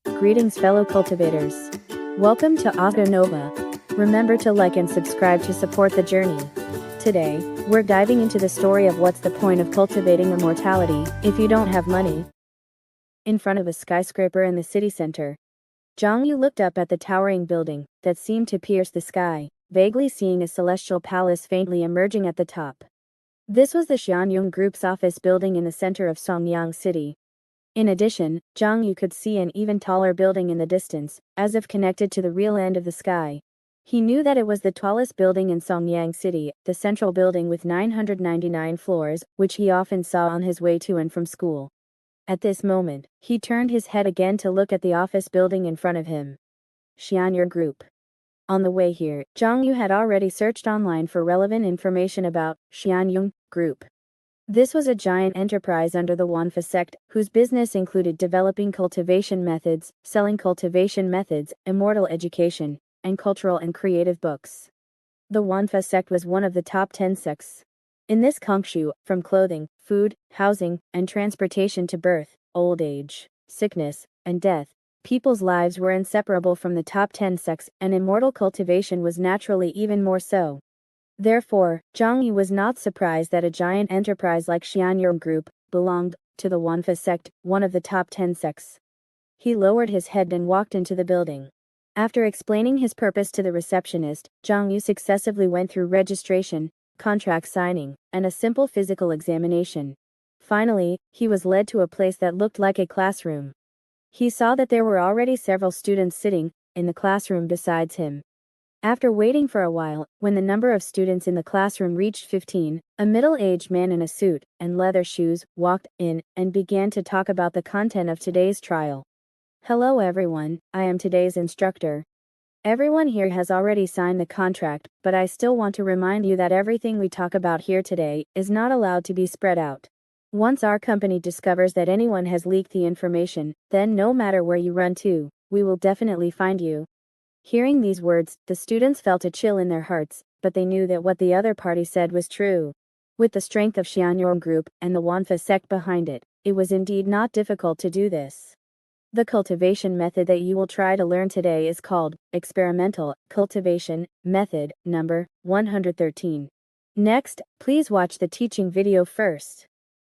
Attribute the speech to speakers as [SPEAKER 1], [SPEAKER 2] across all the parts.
[SPEAKER 1] Greetings fellow cultivators. Welcome to Audio Nova. Remember to like and subscribe to support the journey. Today, we're diving into the story of what's the point of cultivating immortality if you don't have money. In front of a skyscraper in the city center, Xiong looked up at the towering building that seemed to pierce the sky, vaguely seeing a celestial palace faintly emerging at the top. This was the Xiong Group's office building in the center of Songyang City. In addition, Xiong could see an even taller building in the distance, as if connected to the real end of the sky. He knew that it was the tallest building in Songyang City, the central building with 999 floors, which he often saw on his way to and from school. At this moment, he turned his head again to look at the office building in front of him. Xiong Group. On the way here, Xiong had already searched online for relevant information about Xiong Group. This was a giant enterprise under the Wanfa sect, whose business included developing cultivation methods, selling cultivation methods, immortal education, and cultural and creative books. The Wanfa sect was one of the top 10 sects. In this kongshu, from clothing, food, housing, and transportation to birth, old age, sickness, and death, people's lives were inseparable from the top 10 sects, and immortal cultivation was naturally even more so. Therefore, Xiong was not surprised that a giant enterprise like Xiong Group belonged to the Wanfa sect, one of the top 10 sects. He lowered his head and walked into the building. After explaining his purpose to the receptionist, Xiong successively went through registration, contract signing, and a simple physical examination. Finally, he was led to a place that looked like a classroom. He saw that there were already several students sitting in the classroom besides him. After waiting for a while, when the number of students in the classroom reached 15, a middle-aged man in a suit and leather shoes walked in and began to talk about the content of today's trial. Hello everyone, I am today's instructor. Everyone here has already signed the contract, but I still want to remind you that everything we talk about here today is not allowed to be spread out. Once our company discovers that anyone has leaked the information, then no matter where you run to, we will definitely find you. Hearing these words, the students felt a chill in their hearts, but they knew that what the other party said was true. With the strength of Xiong Group and the Wanfa sect behind it, it was indeed not difficult to do this. The cultivation method that you will try to learn today is called experimental cultivation method number 113. Next, please watch the teaching video first.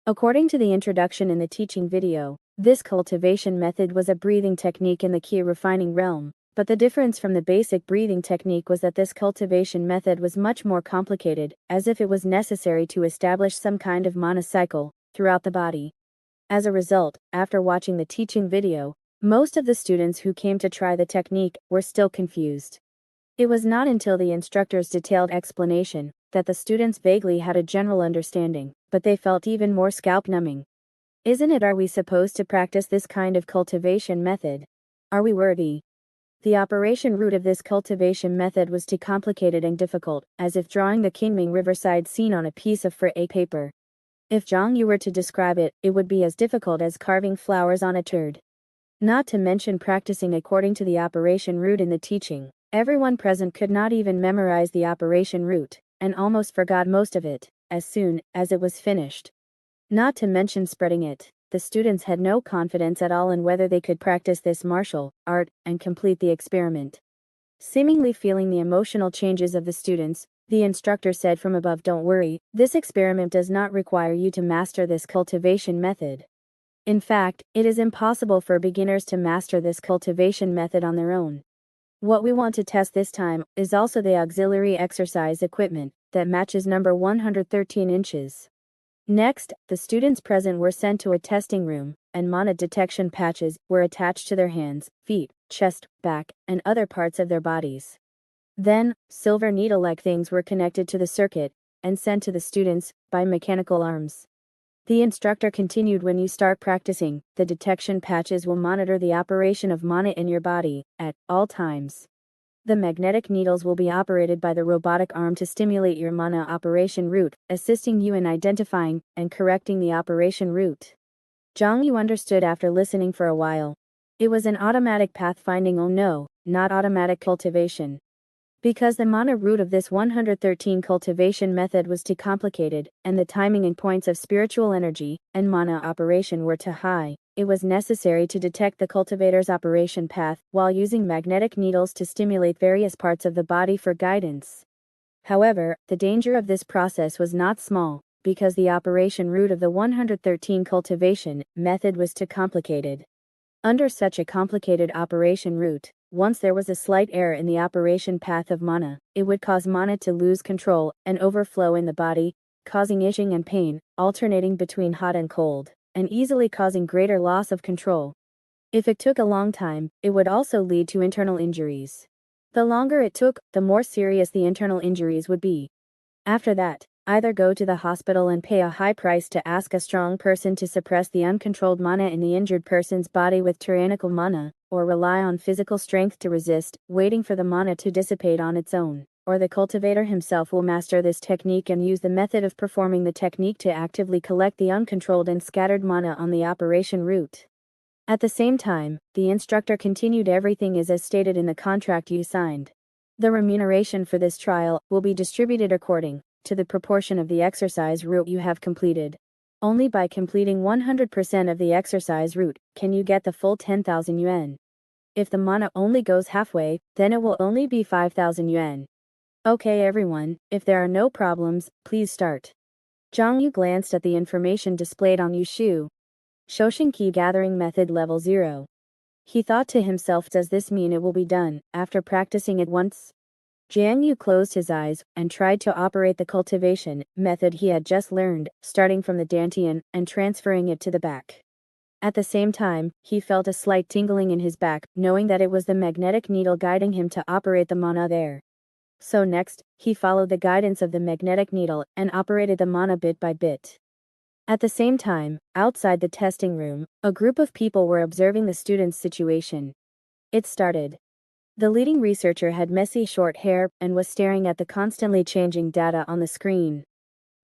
[SPEAKER 1] According to the introduction in the teaching video, this cultivation method was a breathing technique in the key refining realm, but the difference from the basic breathing technique was that this cultivation method was much more complicated, as if it was necessary to establish some kind of mana cycle throughout the body. As a result, after watching the teaching video, most of the students who came to try the technique were still confused. It was not until the instructor's detailed explanation that the students vaguely had a general understanding, but they felt even more scalp-numbing. Isn't it? Are we supposed to practice this kind of cultivation method? Are we worthy? The operation route of this cultivation method was too complicated and difficult, as if drawing the Qingming riverside scene on a piece of fur paper. If Xiong were to describe it, it would be as difficult as carving flowers on a turd. Not to mention practicing according to the operation route in the teaching. Everyone present could not even memorize the operation route, and almost forgot most of it as soon as it was finished. Not to mention spreading it, the students had no confidence at all in whether they could practice this martial art and complete the experiment. Seemingly feeling the emotional changes of the students, the instructor said from above, "Don't worry, this experiment does not require you to master this cultivation method. In fact, it is impossible for beginners to master this cultivation method on their own. What we want to test this time is also the auxiliary exercise equipment that matches number 113 inches. Next, the students present were sent to a testing room, and mana detection patches were attached to their hands, feet, chest, back, and other parts of their bodies. Then, silver needle-like things were connected to the circuit and sent to the students by mechanical arms. The instructor continued, when you start practicing, the detection patches will monitor the operation of mana in your body at all times. The magnetic needles will be operated by the robotic arm to stimulate your mana operation route, assisting you in identifying and correcting the operation route." Xiong understood after listening for a while. It was an automatic pathfinding, oh no, not automatic cultivation. Because the mana root of this 113 cultivation method was too complicated, and the timing and points of spiritual energy and mana operation were too high, it was necessary to detect the cultivator's operation path while using magnetic needles to stimulate various parts of the body for guidance. However, the danger of this process was not small, because the operation route of the 113 cultivation method was too complicated. Under such a complicated operation route, once there was a slight error in the operation path of mana, it would cause mana to lose control and overflow in the body, causing itching and pain, alternating between hot and cold, and easily causing greater loss of control. If it took a long time, it would also lead to internal injuries. The longer it took, the more serious the internal injuries would be. After that, either go to the hospital and pay a high price to ask a strong person to suppress the uncontrolled mana in the injured person's body with tyrannical mana, or rely on physical strength to resist, waiting for the mana to dissipate on its own, or the cultivator himself will master this technique and use the method of performing the technique to actively collect the uncontrolled and scattered mana on the operation route. At the same time, the instructor continued, everything is as stated in the contract you signed. The remuneration for this trial will be distributed according to the proportion of the exercise route you have completed. Only by completing 100% of the exercise route can you get the full 10,000 yuan. If the mana only goes halfway, then it will only be 5,000 yuan. Okay everyone, if there are no problems, please start. Zhang Yu glanced at the information displayed on Yushu. Shoshin key gathering method level 0. He thought to himself, does this mean it will be done after practicing it once? Jiang Yu closed his eyes and tried to operate the cultivation method he had just learned, starting from the dantian and transferring it to the back. At the same time, he felt a slight tingling in his back, knowing that it was the magnetic needle guiding him to operate the mana there. So next, he followed the guidance of the magnetic needle and operated the mana bit by bit. At the same time, outside the testing room, a group of people were observing the students' situation. It started. The leading researcher had messy short hair and was staring at the constantly changing data on the screen.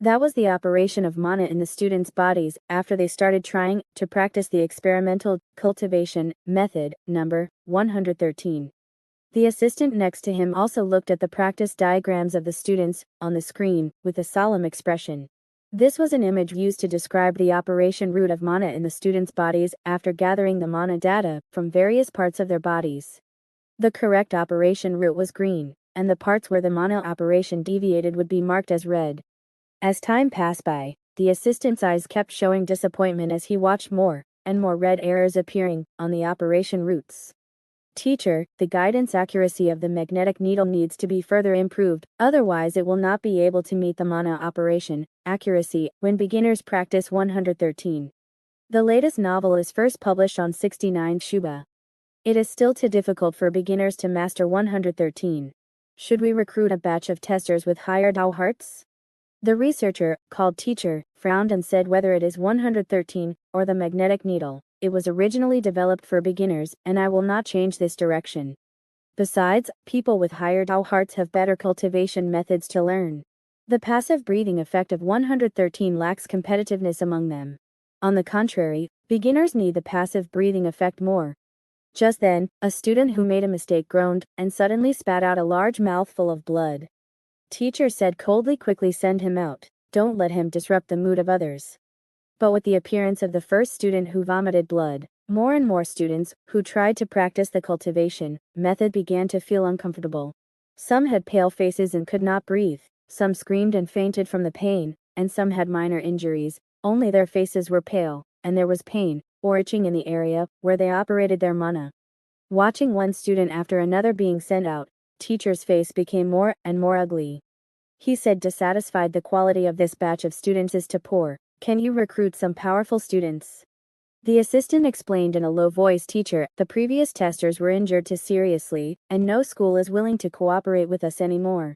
[SPEAKER 1] That was the operation of mana in the students' bodies after they started trying to practice the experimental cultivation method, number 113. The assistant next to him also looked at the practice diagrams of the students on the screen with a solemn expression. This was an image used to describe the operation route of mana in the students' bodies after gathering the mana data from various parts of their bodies. The correct operation route was green, and the parts where the mana operation deviated would be marked as red. As time passed by, the assistant's eyes kept showing disappointment as he watched more and more red errors appearing on the operation routes. Teacher, the guidance accuracy of the magnetic needle needs to be further improved, otherwise it will not be able to meet the mana operation accuracy when beginners practice 113. The latest novel is first published on 69 Shuba. It is still too difficult for beginners to master 113. Should we recruit a batch of testers with higher Dao hearts? The researcher, called teacher, frowned and said, whether it is 113 or the magnetic needle, it was originally developed for beginners, and I will not change this direction. Besides, people with higher Dao hearts have better cultivation methods to learn. The passive breathing effect of 113 lacks competitiveness among them. On the contrary, beginners need the passive breathing effect more. Just then, a student who made a mistake groaned and suddenly spat out a large mouthful of blood. Teacher said coldly, quickly send him out, don't let him disrupt the mood of others. But with the appearance of the first student who vomited blood, more and more students who tried to practice the cultivation method began to feel uncomfortable. Some had pale faces and could not breathe, some screamed and fainted from the pain, and some had minor injuries, only their faces were pale, and there was pain or itching in the area where they operated their mana. Watching one student after another being sent out, teacher's face became more and more ugly. He said, dissatisfied, the quality of this batch of students is too poor. Can you recruit some powerful students? The assistant explained in a low voice, teacher, the previous testers were injured too seriously, and no school is willing to cooperate with us anymore.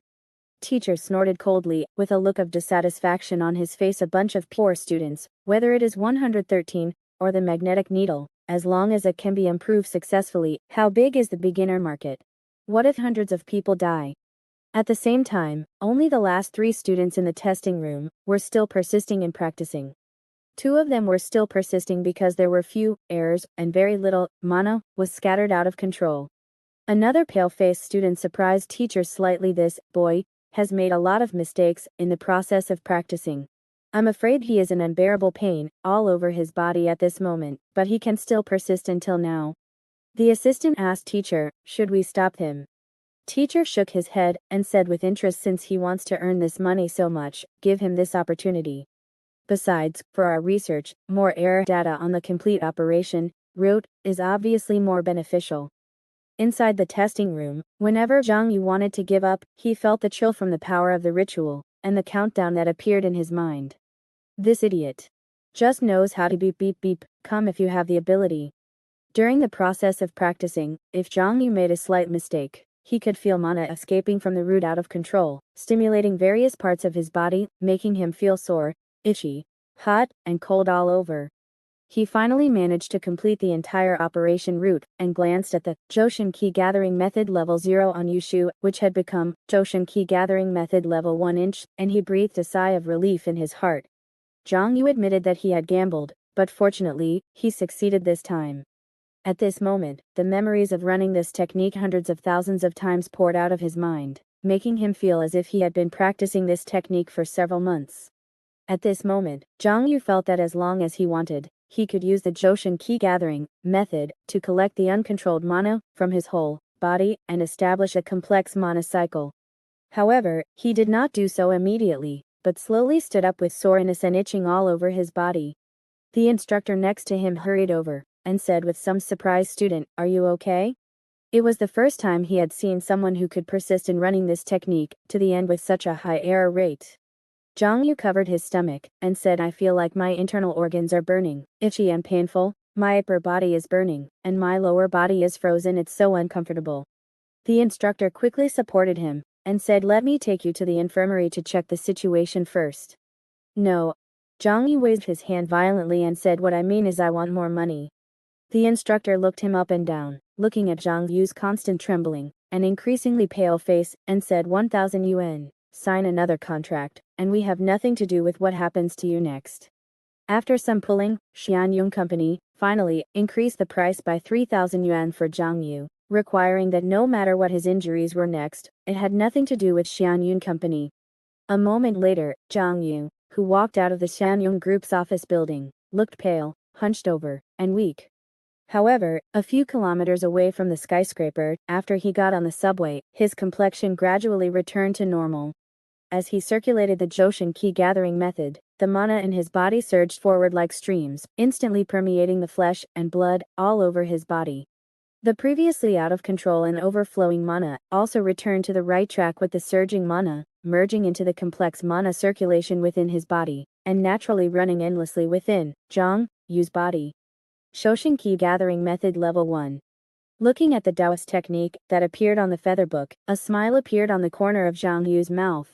[SPEAKER 1] Teacher snorted coldly, with a look of dissatisfaction on his face. A bunch of poor students, whether it is 113 or the magnetic needle, as long as it can be improved successfully. How big is the beginner market? What if hundreds of people die? At the same time, only the last 3 students in the testing room were still persisting in practicing. 2 of them were still persisting because there were few errors and very little mana was scattered out of control. Another pale-faced student surprised teacher slightly. This boy has made a lot of mistakes in the process of practicing. I'm afraid he is in unbearable pain all over his body at this moment, but he can still persist until now. The assistant asked teacher, should we stop him? Teacher shook his head and said with interest, since he wants to earn this money so much, give him this opportunity. Besides, for our research, more error data on the complete operation route is obviously more beneficial. Inside the testing room, whenever Xiong Yu wanted to give up, he felt the chill from the power of the ritual, and the countdown that appeared in his mind. This idiot just knows how to beep beep beep, come if you have the ability. During the process of practicing, if Xiong Yu made a slight mistake, he could feel mana escaping from the root out of control, stimulating various parts of his body, making him feel sore, itchy, hot, and cold all over. He finally managed to complete the entire operation route, and glanced at the Joshin Key Gathering Method Level 0 on Yushu, which had become Joshin Key Gathering Method Level 1 inch, and he breathed a sigh of relief in his heart. Xiong Yu admitted that he had gambled, but fortunately, he succeeded this time. At this moment, the memories of running this technique hundreds of thousands of times poured out of his mind, making him feel as if he had been practicing this technique for several months. At this moment, Xiong Yu felt that as long as he wanted, he could use the Joshin Key Gathering method to collect the uncontrolled mana from his whole body and establish a complex mana cycle. However, he did not do so immediately, but slowly stood up with soreness and itching all over his body. The instructor next to him hurried over and said with some surprise, student, are you okay? It was the first time he had seen someone who could persist in running this technique to the end with such a high error rate. Xiong Yu covered his stomach and said, I feel like my internal organs are burning, itchy and painful, my upper body is burning, and my lower body is frozen, it's so uncomfortable. The instructor quickly supported him and said, let me take you to the infirmary to check the situation first. No. Xiong Yu waved his hand violently and said, what I mean is I want more money. The instructor looked him up and down, looking at Xiong Yu's constant trembling and increasingly pale face, and said, 1,000 yuan. Sign another contract, and we have nothing to do with what happens to you next. After some pulling, Xianyun Company finally increased the price by 3,000 yuan for Xiong Yu, requiring that no matter what his injuries were next, it had nothing to do with Xianyun Company. A moment later, Xiong Yu, who walked out of the Xianyun Group's office building, looked pale, hunched over, and weak. However, a few kilometers away from the skyscraper, after he got on the subway, his complexion gradually returned to normal. As he circulated the Joshin Key Gathering method, the mana in his body surged forward like streams, instantly permeating the flesh and blood all over his body. The previously out of control and overflowing mana also returned to the right track with the surging mana, merging into the complex mana circulation within his body, and naturally running endlessly within Xiong Yu's body. Joshin Key Gathering Method Level 1. Looking at the Taoist technique that appeared on the feather book, a smile appeared on the corner of Xiong Yu's mouth.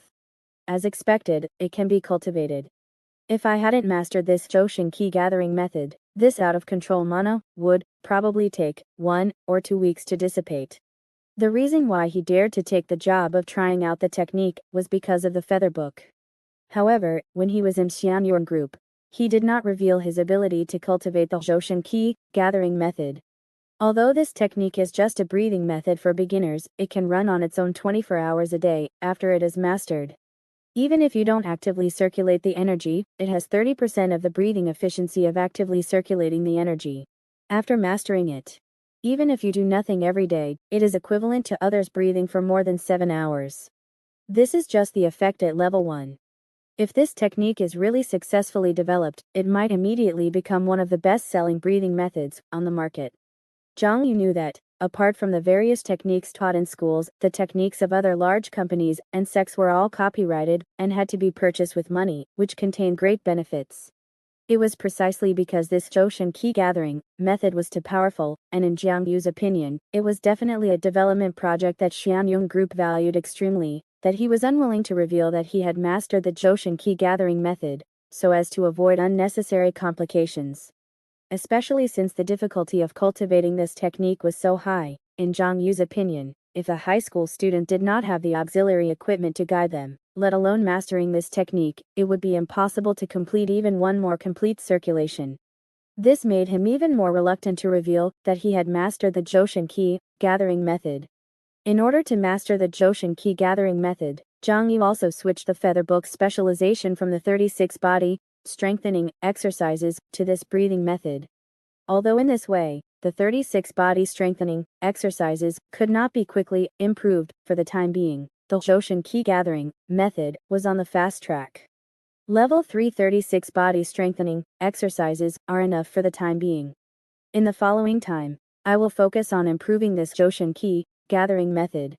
[SPEAKER 1] As expected, it can be cultivated. If I hadn't mastered this Joshin Key Gathering method, this out-of-control mana would probably take 1 or 2 weeks to dissipate. The reason why he dared to take the job of trying out the technique was because of the feather book. However, when he was in Xianyun Group, he did not reveal his ability to cultivate the Joshin Key Gathering method. Although this technique is just a breathing method for beginners, it can run on its own 24 hours a day after it is mastered. Even if you don't actively circulate the energy, it has 30% of the breathing efficiency of actively circulating the energy. After mastering it, even if you do nothing every day, it is equivalent to others breathing for more than 7 hours. This is just the effect at level 1. If this technique is really successfully developed, it might immediately become one of the best-selling breathing methods on the market. Xiong Yu knew that, apart from the various techniques taught in schools, the techniques of other large companies and sects were all copyrighted and had to be purchased with money, which contained great benefits. It was precisely because this Joshin Key Gathering method was too powerful, and in Xiong Yu's opinion, it was definitely a development project that Xianyun Group valued extremely, that he was unwilling to reveal that he had mastered the Joshin Key Gathering method, so as to avoid unnecessary complications. Especially since the difficulty of cultivating this technique was so high, in Xiong Yu's opinion, if a high school student did not have the auxiliary equipment to guide them, let alone mastering this technique, it would be impossible to complete even one more complete circulation. This made him even more reluctant to reveal that he had mastered the Joshin Key Gathering method. In order to master the Joshin Key Gathering method, Zhang Yu also switched the feather book specialization from the 36 body strengthening exercises to this breathing method. Although in this way, the 36 body strengthening exercises could not be quickly improved for the time being, the Zhoushan Qi gathering method was on the fast track. Level 3 36 body strengthening exercises are enough for the time being. In the following time, I will focus on improving this Zhoushan Qi gathering method.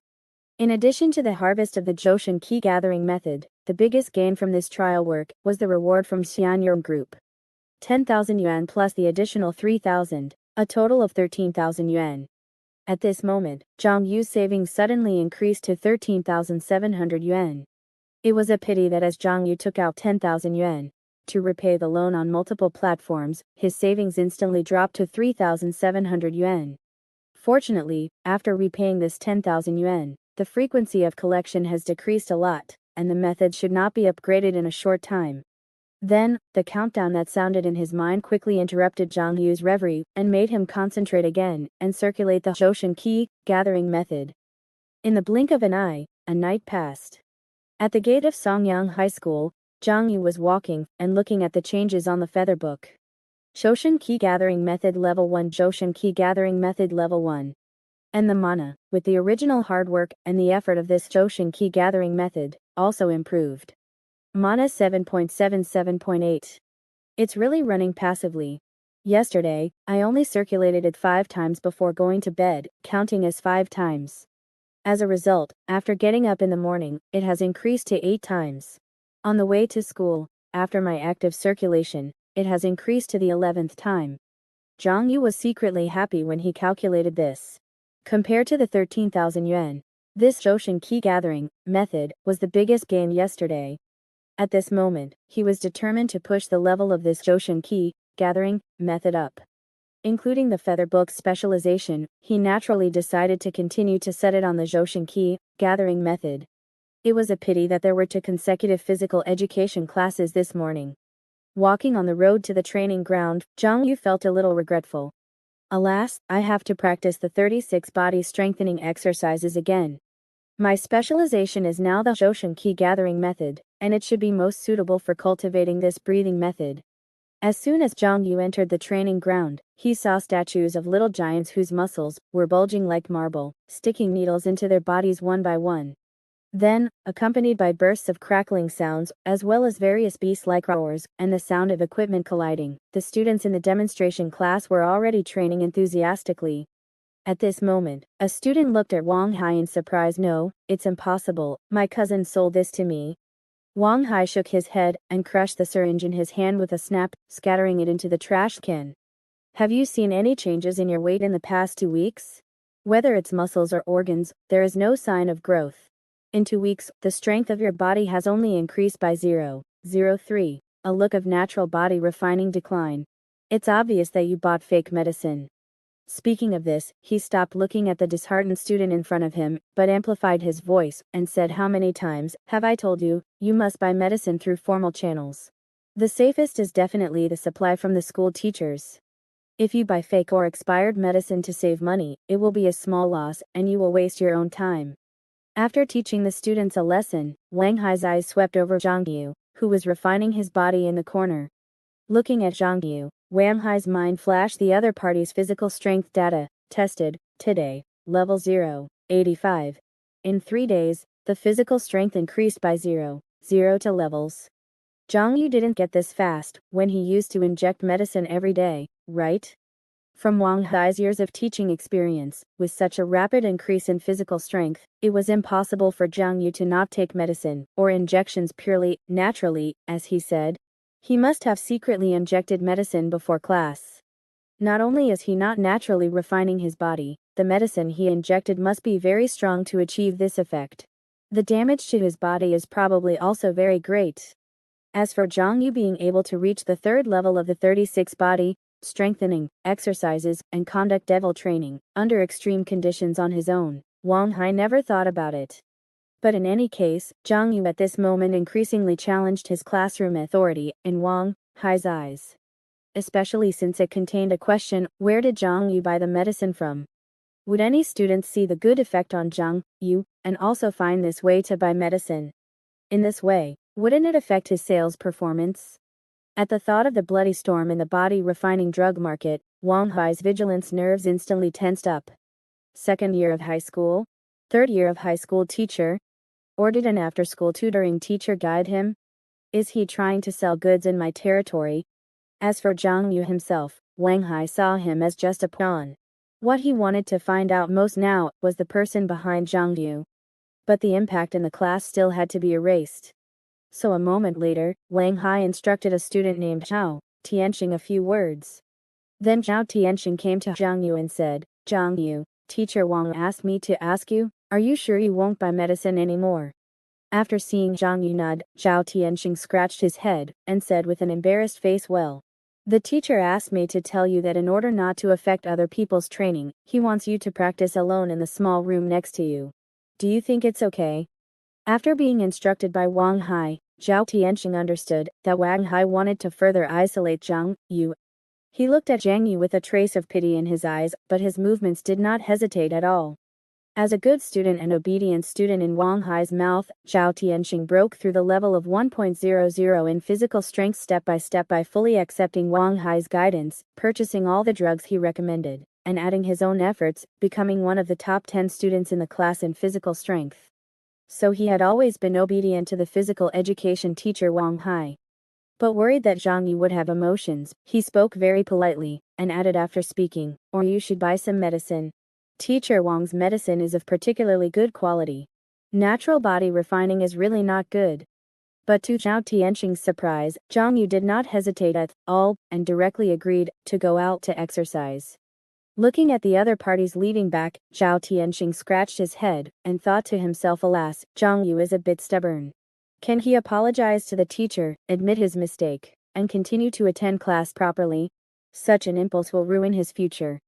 [SPEAKER 1] In addition to the harvest of the Zhoushan Qi gathering method, the biggest gain from this trial work was the reward from Xiong Group. 10,000 yuan plus the additional 3,000, a total of 13,000 yuan. At this moment, Zhang Yu's savings suddenly increased to 13,700 yuan. It was a pity that as Zhang Yu took out 10,000 yuan to repay the loan on multiple platforms, his savings instantly dropped to 3,700 yuan. Fortunately, after repaying this 10,000 yuan, the frequency of collection has decreased a lot, and the method should not be upgraded in a short time. Then, the countdown that sounded in his mind quickly interrupted Zhang Yu's reverie and made him concentrate again and circulate the Zhoushan Qi gathering method. In the blink of an eye, a night passed. At the gate of Songyang High School, Zhang Yu was walking and looking at the changes on the feather book. Zhoushan Qi gathering method level 1, Zhoushan Qi gathering method level 1. And the mana, with the original hard work and the effort of this Zhoushan Qi gathering method, also improved. Mana 7.77.8. It's really running passively. Yesterday, I only circulated it 5 times before going to bed, counting as 5 times. As a result, after getting up in the morning, it has increased to 8 times. On the way to school, after my active circulation, it has increased to the 11th time. Zhang Yu was secretly happy when he calculated this. Compared to the 13,000 yuan, this Zhoushan Qi gathering method was the biggest gain yesterday. At this moment, he was determined to push the level of this Zhoushan Qi gathering method up. Including the feather book specialization, he naturally decided to continue to set it on the Zhoushan Qi gathering method. It was a pity that there were 2 consecutive physical education classes this morning. Walking on the road to the training ground, Zhang Yu felt a little regretful. Alas, I have to practice the 36 body strengthening exercises again. My specialization is now the Zhoushan Qi gathering method, and it should be most suitable for cultivating this breathing method. As soon as Zhang Yu entered the training ground, he saw statues of little giants whose muscles were bulging like marble, sticking needles into their bodies one by one. Then, accompanied by bursts of crackling sounds, as well as various beast-like roars, and the sound of equipment colliding, the students in the demonstration class were already training enthusiastically. At this moment, a student looked at Wang Hai in surprise. "No, it's impossible, my cousin sold this to me." Wang Hai shook his head and crushed the syringe in his hand with a snap, scattering it into the trash can. "Have you seen any changes in your weight in the past 2 weeks? Whether it's muscles or organs, there is no sign of growth. In 2 weeks, the strength of your body has only increased by 0.03, a look of natural body refining decline. It's obvious that you bought fake medicine." Speaking of this, he stopped looking at the disheartened student in front of him, but amplified his voice, and said, "How many times have I told you, you must buy medicine through formal channels? The safest is definitely the supply from the school teachers. If you buy fake or expired medicine to save money, it will be a small loss, and you will waste your own time." After teaching the students a lesson, Wang Hai's eyes swept over Zhang Yu, who was refining his body in the corner. Looking at Zhang Yu, Wang Hai's mind flashed the other party's physical strength data, tested, today, level 0.85. In 3 days, the physical strength increased by 0.02 levels. Zhang Yu didn't get this fast when he used to inject medicine every day, right? From Wang Hai's years of teaching experience, with such a rapid increase in physical strength, it was impossible for Zhang Yu to not take medicine or injections purely, naturally, as he said. He must have secretly injected medicine before class. Not only is he not naturally refining his body, the medicine he injected must be very strong to achieve this effect. The damage to his body is probably also very great. As for Zhang Yu being able to reach the 3rd level of the 36 body strengthening exercises and conduct devil training under extreme conditions on his own, Wang Hai never thought about it. But in any case, Zhang Yu at this moment increasingly challenged his classroom authority in Wang Hai's eyes. Especially since it contained a question, where did Zhang Yu buy the medicine from? Would any students see the good effect on Zhang Yu and also find this way to buy medicine. In this way, wouldn't it affect his sales performance? At the thought of the bloody storm in the body-refining drug market, Wang Hai's vigilance nerves instantly tensed up. Second year of high school? Third year of high school teacher? Or did an after-school tutoring teacher guide him? Is he trying to sell goods in my territory? As for Zhang Yu himself, Wang Hai saw him as just a pawn. What he wanted to find out most now was the person behind Zhang Yu. But the impact in the class still had to be erased. So a moment later, Wang Hai instructed a student named Zhao Tianxing a few words. Then Zhao Tianxing came to Zhang Yu and said, "Zhang Yu, Teacher Wang asked me to ask you, are you sure you won't buy medicine anymore?" After seeing Zhang Yu nod, Zhao Tianxing scratched his head and said with an embarrassed face, "Well, the teacher asked me to tell you that in order not to affect other people's training, he wants you to practice alone in the small room next to you. Do you think it's okay?" After being instructed by Wang Hai, Zhao Tianxing understood that Wang Hai wanted to further isolate Zhang Yu. He looked at Zhang Yu with a trace of pity in his eyes, but his movements did not hesitate at all. As a good student and obedient student in Wang Hai's mouth, Zhao Tianxing broke through the level of 1.00 in physical strength step by fully accepting Wang Hai's guidance, purchasing all the drugs he recommended, and adding his own efforts, becoming one of the top 10 students in the class in physical strength. So he had always been obedient to the physical education teacher Wang Hai. But worried that Zhang Yu would have emotions, he spoke very politely, and added after speaking, "Or you should buy some medicine. Teacher Wang's medicine is of particularly good quality. Natural body refining is really not good." But to Zhao Tianxing's surprise, Zhang Yu did not hesitate at all, and directly agreed to go out to exercise. Looking at the other parties leaving back, Zhao Tianxing scratched his head, and thought to himself, alas, Zhang Yu is a bit stubborn. Can he apologize to the teacher, admit his mistake, and continue to attend class properly? Such an impulse will ruin his future.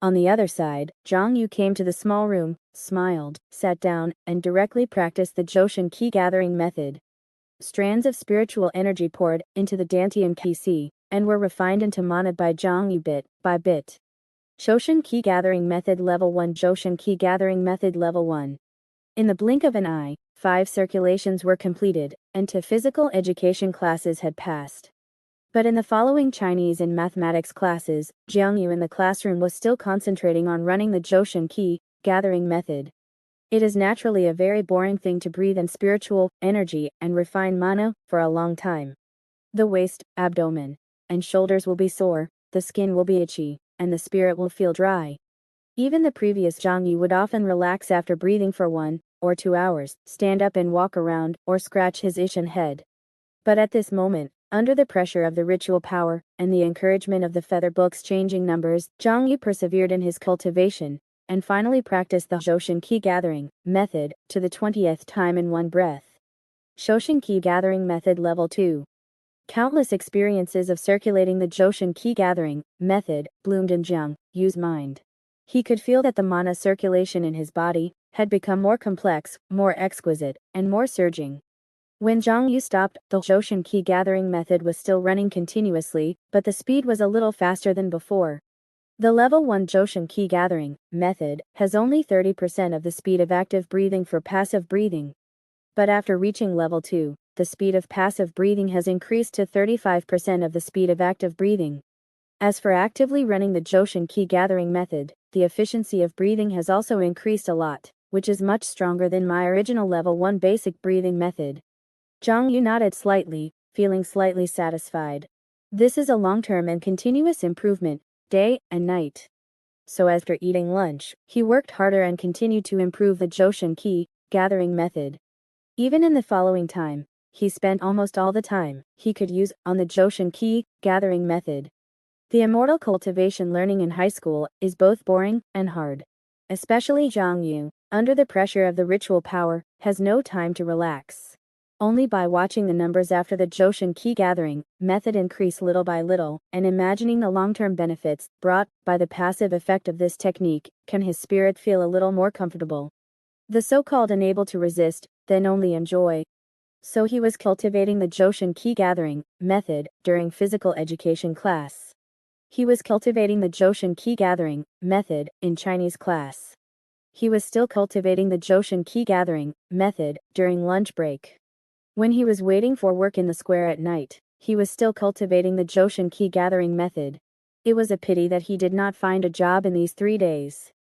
[SPEAKER 1] On the other side, Zhang Yu came to the small room, smiled, sat down, and directly practiced the Joshin Qi gathering method. Strands of spiritual energy poured into the Dantian Qi Sea, and were refined into mana by Zhang Yu bit by bit. Joshin Qi gathering method level 1. Joshin Qi gathering method level 1. In the blink of an eye, 5 circulations were completed, and 2 physical education classes had passed. But in the following Chinese and mathematics classes, Jiang Yu in the classroom was still concentrating on running the Joshin Qi gathering method. It is naturally a very boring thing to breathe in spiritual energy and refine mana for a long time. The waist, abdomen, and shoulders will be sore, the skin will be itchy, and the spirit will feel dry. Even the previous Zhang Yu would often relax after breathing for 1 or 2 hours, stand up and walk around, or scratch his itching head. But at this moment, under the pressure of the ritual power, and the encouragement of the feather book's changing numbers, Zhang Yu persevered in his cultivation, and finally practiced the Joshin Qi gathering method to the 20th time in one breath. Joshin Qi gathering method level 2. Countless experiences of circulating the Joshin Qi gathering method bloomed in Zhang Yu's mind. He could feel that the mana circulation in his body had become more complex, more exquisite, and more surging. When Zhang Yu stopped, the Joshin Qi gathering method was still running continuously, but the speed was a little faster than before. The level 1 Joshin Qi gathering method has only 30% of the speed of active breathing for passive breathing. But after reaching level 2, the speed of passive breathing has increased to 35% of the speed of active breathing. As for actively running the Joshin Qi gathering method, the efficiency of breathing has also increased a lot, which is much stronger than my original level 1 basic breathing method. Zhang Yu nodded slightly, feeling slightly satisfied. This is a long-term and continuous improvement, day and night. So after eating lunch, he worked harder and continued to improve the Joshin Qi gathering method. Even in the following time, he spent almost all the time he could use on the Joshin Qi gathering method. The immortal cultivation learning in high school is both boring and hard. Especially Zhang Yu, under the pressure of the ritual power, has no time to relax. Only by watching the numbers after the Joshin Qi gathering method increase little by little, and imagining the long-term benefits brought by the passive effect of this technique, can his spirit feel a little more comfortable. The so-called unable to resist, then only enjoy. So he was cultivating the Joshin Qi gathering method during physical education class. He was cultivating the Joshin Qi gathering method in Chinese class. He was still cultivating the Joshin key gathering method during lunch break. When he was waiting for work in the square at night, he was still cultivating the Joshin key gathering method. It was a pity that he did not find a job in these 3 days.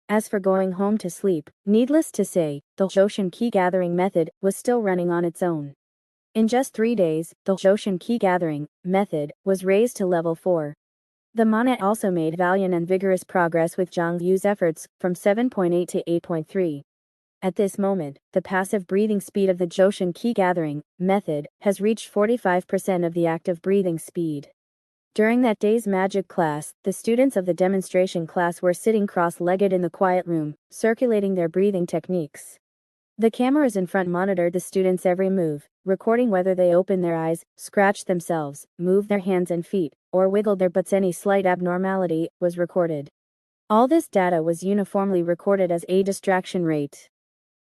[SPEAKER 1] As for going home to sleep, needless to say, the Joshin key gathering method was still running on its own. In just 3 days, the Joshin key gathering method was raised to level 4. The mana also made valiant and vigorous progress with Zhang Yu's efforts, from 7.8 to 8.3. At this moment, the passive breathing speed of the Joshin key gathering method has reached 45% of the active breathing speed. During that day's magic class, the students of the demonstration class were sitting cross-legged in the quiet room, circulating their breathing techniques. The cameras in front monitored the students' every move, recording whether they opened their eyes, scratched themselves, moved their hands and feet, or wiggled their butts. Any slight abnormality was recorded. All this data was uniformly recorded as a distraction rate.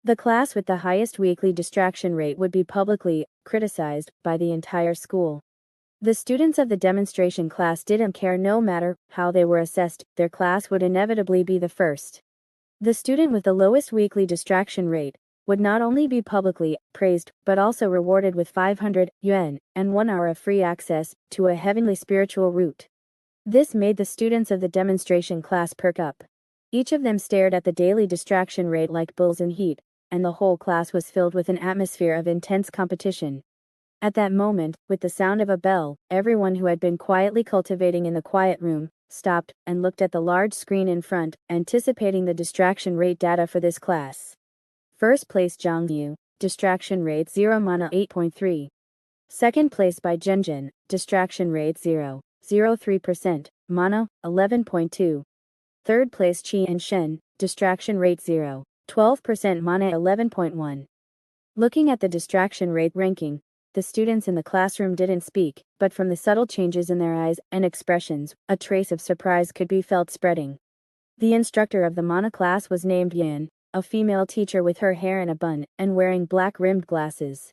[SPEAKER 1] The class with the highest weekly distraction rate would be publicly criticized by the entire school. The students of the demonstration class didn't care. No matter how they were assessed, their class would inevitably be the first. The student with the lowest weekly distraction rate would not only be publicly praised, but also rewarded with 500 yuan and 1 hour of free access to a heavenly spiritual route. This made the students of the demonstration class perk up. Each of them stared at the daily distraction rate like bulls in heat, and the whole class was filled with an atmosphere of intense competition. At that moment, with the sound of a bell, everyone who had been quietly cultivating in the quiet room stopped and looked at the large screen in front, anticipating the distraction rate data for this class. First place Zhang Yu, distraction rate 0 mana 8.3. Second place by Zhenjin, distraction rate 0.03%, mana 11.2. Third place Qi and Shen, distraction rate 0.12%, mana 11.1. Looking at the distraction rate ranking, the students in the classroom didn't speak, but from the subtle changes in their eyes and expressions, a trace of surprise could be felt spreading. The instructor of the mana class was named Yan, a female teacher with her hair in a bun and wearing black-rimmed glasses.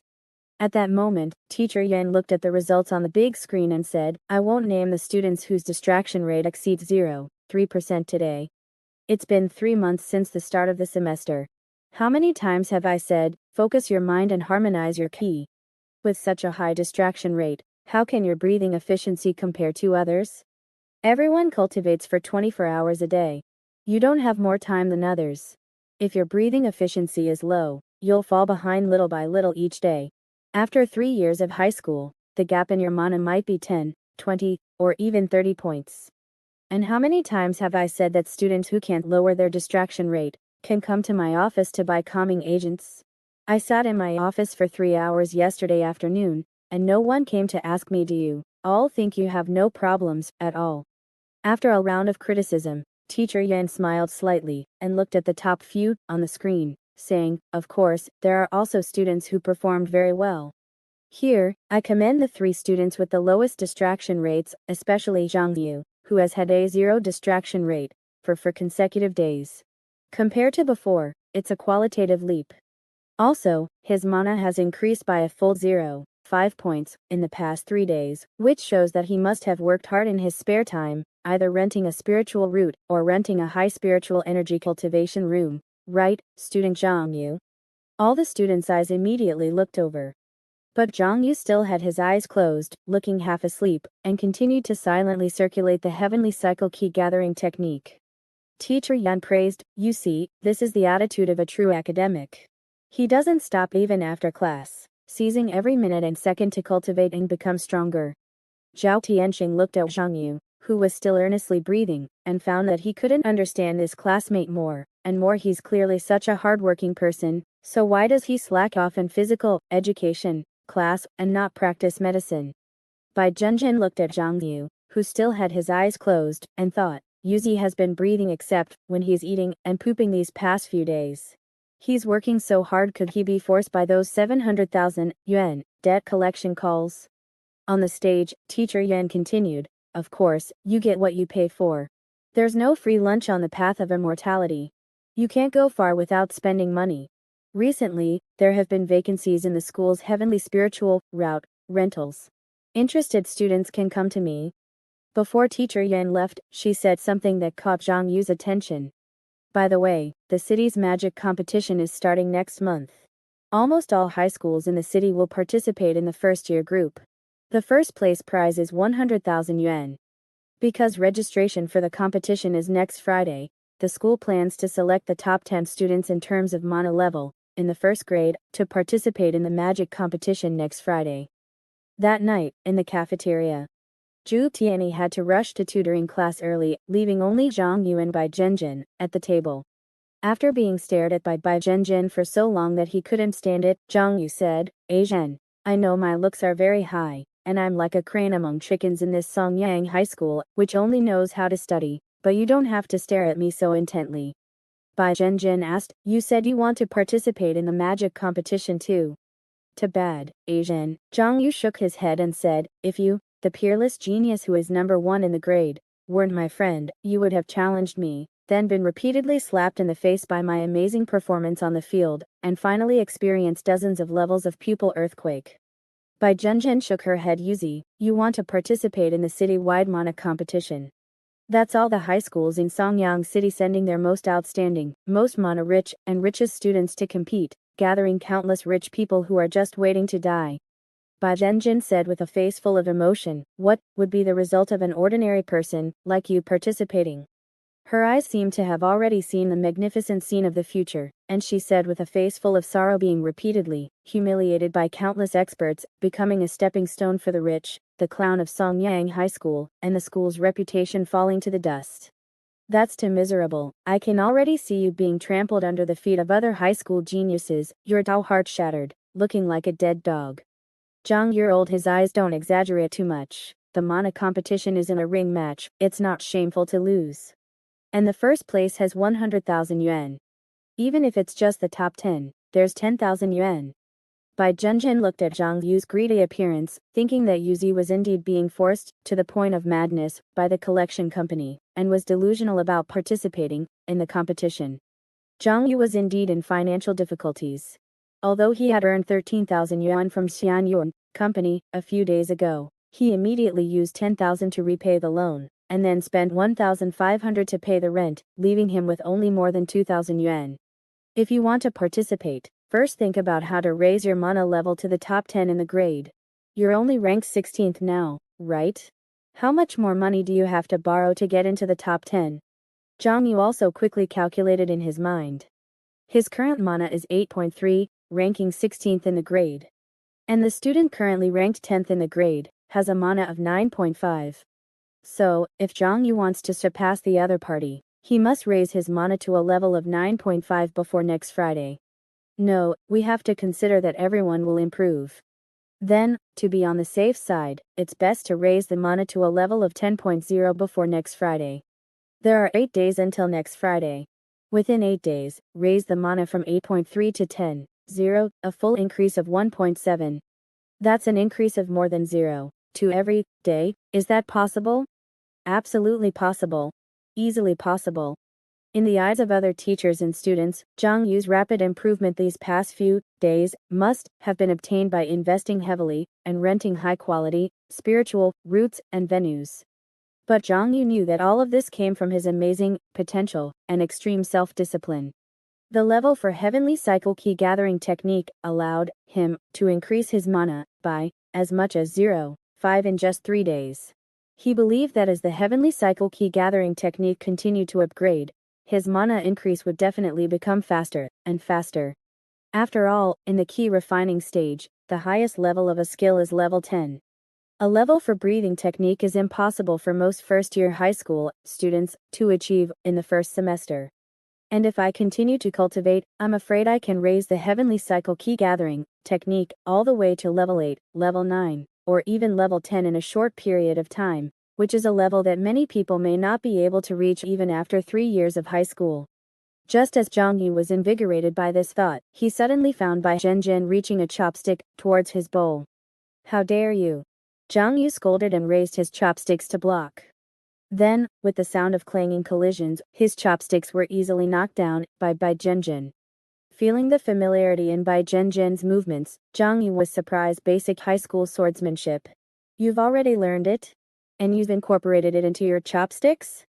[SPEAKER 1] At that moment, Teacher Yan looked at the results on the big screen and said, "I won't name the students whose distraction rate exceeds 0.3% today. It's been 3 months since the start of the semester. How many times have I said, focus your mind and harmonize your ki? With such a high distraction rate, how can your breathing efficiency compare to others? Everyone cultivates for 24 hours a day. You don't have more time than others. If your breathing efficiency is low, you'll fall behind little by little each day. After 3 years of high school, the gap in your mana might be 10, 20, or even 30 points. And how many times have I said that students who can't lower their distraction rate can come to my office to buy calming agents? I sat in my office for 3 hours yesterday afternoon, and no one came to ask me, do you all think you have no problems at all? After a round of criticism, Teacher Yan smiled slightly and looked at the top few on the screen, saying, of course, there are also students who performed very well. Here, I commend the 3 students with the lowest distraction rates, especially Zhang Yu, who has had a 0 distraction rate for 4 consecutive days. Compared to before, it's a qualitative leap. Also, his mana has increased by a full 0.5 points in the past 3 days, which shows that he must have worked hard in his spare time, either renting a spiritual route or renting a high spiritual energy cultivation room. Right, student Zhang Yu? All the students' eyes immediately looked over. But Zhang Yu still had his eyes closed, looking half asleep, and continued to silently circulate the heavenly cycle key gathering technique. Teacher Yan praised, "You see, this is the attitude of a true academic. He doesn't stop even after class, seizing every minute and second to cultivate and become stronger." Zhao Tianxing looked at Zhang Yu, who was still earnestly breathing, and found that he couldn't understand his classmate more and more. He's clearly such a hardworking person, so why does he slack off in physical education class and not practice medicine? Bai Zhenjin looked at Zhang Yu, who still had his eyes closed, and thought, Yuzi has been breathing except when he's eating and pooping these past few days. He's working so hard, could he be forced by those 700,000 yuan debt collection calls? On the stage, Teacher Yan continued, of course, you get what you pay for. There's no free lunch on the path of immortality. You can't go far without spending money. Recently, there have been vacancies in the school's heavenly spiritual route rentals. Interested students can come to me. Before Teacher Yan left, she said something that caught Zhang Yu's attention. By the way, the city's magic competition is starting next month. Almost all high schools in the city will participate in the first-year group. The first place prize is 100,000 yuan. Because registration for the competition is next Friday, the school plans to select the top 10 students in terms of mana level, in the first grade, to participate in the magic competition next Friday. That night, in the cafeteria, Zhu Tianyi had to rush to tutoring class early, leaving only Zhang Yu and Bai Zhenjin at the table. After being stared at by Bai Zhenjin for so long that he couldn't stand it, Zhang Yu said, "Zhen, I know my looks are very high, and I'm like a crane among chickens in this Songyang high school, which only knows how to study, but you don't have to stare at me so intently." Bai Zhenjin asked, "You said you want to participate in the magic competition too?" "Too bad, Zhen." Zhang Yu shook his head and said, "If you, the peerless genius who is number 1 in the grade, weren't my friend, you would have challenged me, then been repeatedly slapped in the face by my amazing performance on the field, and finally experienced dozens of levels of pupil earthquake." Bai Zhenjin shook her head. "Yuzi, you want to participate in the city-wide mana competition. That's all the high schools in Songyang City sending their most outstanding, most mana-rich, and richest students to compete, gathering countless rich people who are just waiting to die." Bai Zhenjin said with a face full of emotion, "What would be the result of an ordinary person, like you, participating?" Her eyes seemed to have already seen the magnificent scene of the future, and she said with a face full of sorrow, "Being repeatedly humiliated by countless experts, becoming a stepping stone for the rich, the clown of Songyang High School, and the school's reputation falling to the dust. That's too miserable. I can already see you being trampled under the feet of other high school geniuses, your dull heart shattered, looking like a dead dog." Zhang Yu rolled his eyes. "Don't exaggerate too much. The mana competition isn't a ring match, it's not shameful to lose. And the first place has 100,000 yuan. Even if it's just the top 10, there's 10,000 yuan. Bai Zhenjin looked at Zhang Yu's greedy appearance, thinking that Yuzi was indeed being forced, to the point of madness, by the collection company, and was delusional about participating in the competition. Zhang Yu was indeed in financial difficulties. Although he had earned 13,000 yuan from Xiong Company a few days ago, he immediately used 10,000 to repay the loan, and then spent 1,500 to pay the rent, leaving him with only more than 2,000 yuan. If you want to participate, first think about how to raise your mana level to the top 10 in the grade. You're only ranked 16th now, right? How much more money do you have to borrow to get into the top 10? Zhang Yu also quickly calculated in his mind. His current mana is 8.3, ranking 16th in the grade. And the student currently ranked 10th in the grade has a mana of 9.5. So, if Zhang Yu wants to surpass the other party, he must raise his mana to a level of 9.5 before next Friday. No, we have to consider that everyone will improve. Then, to be on the safe side, it's best to raise the mana to a level of 10.0 before next Friday. There are 8 days until next Friday. Within 8 days, raise the mana from 8.3 to 10.0, a full increase of 1.7. That's an increase of more than 0.2 every day. Is that possible? Absolutely possible. Easily possible. In the eyes of other teachers and students, Zhang Yu's rapid improvement these past few days must have been obtained by investing heavily and renting high-quality, spiritual routes and venues. But Zhang Yu knew that all of this came from his amazing potential and extreme self-discipline. The level for Heavenly Cycle Key Gathering Technique allowed him to increase his mana by as much as 0.5 in just 3 days. He believed that as the Heavenly Cycle Key Gathering Technique continued to upgrade, his mana increase would definitely become faster and faster. After all, in the key refining stage, the highest level of a skill is level 10. A level for breathing technique is impossible for most first-year high school students to achieve in the first semester. And if I continue to cultivate, I'm afraid I can raise the Heavenly Cycle Key Gathering technique all the way to level 8, level 9, or even level 10 in a short period of time, which is a level that many people may not be able to reach even after 3 years of high school. Just as Zhang Yu was invigorated by this thought, he suddenly found Bai Zhenjin reaching a chopstick towards his bowl. "How dare you!" Zhang Yu scolded and raised his chopsticks to block. Then, with the sound of clanging collisions, his chopsticks were easily knocked down by Bai Zhenjin. Feeling the familiarity in Bai Zhenjin's movements, Zhang Yu was surprised. "Basic high school swordsmanship. You've already learned it? And you've incorporated it into your chopsticks?"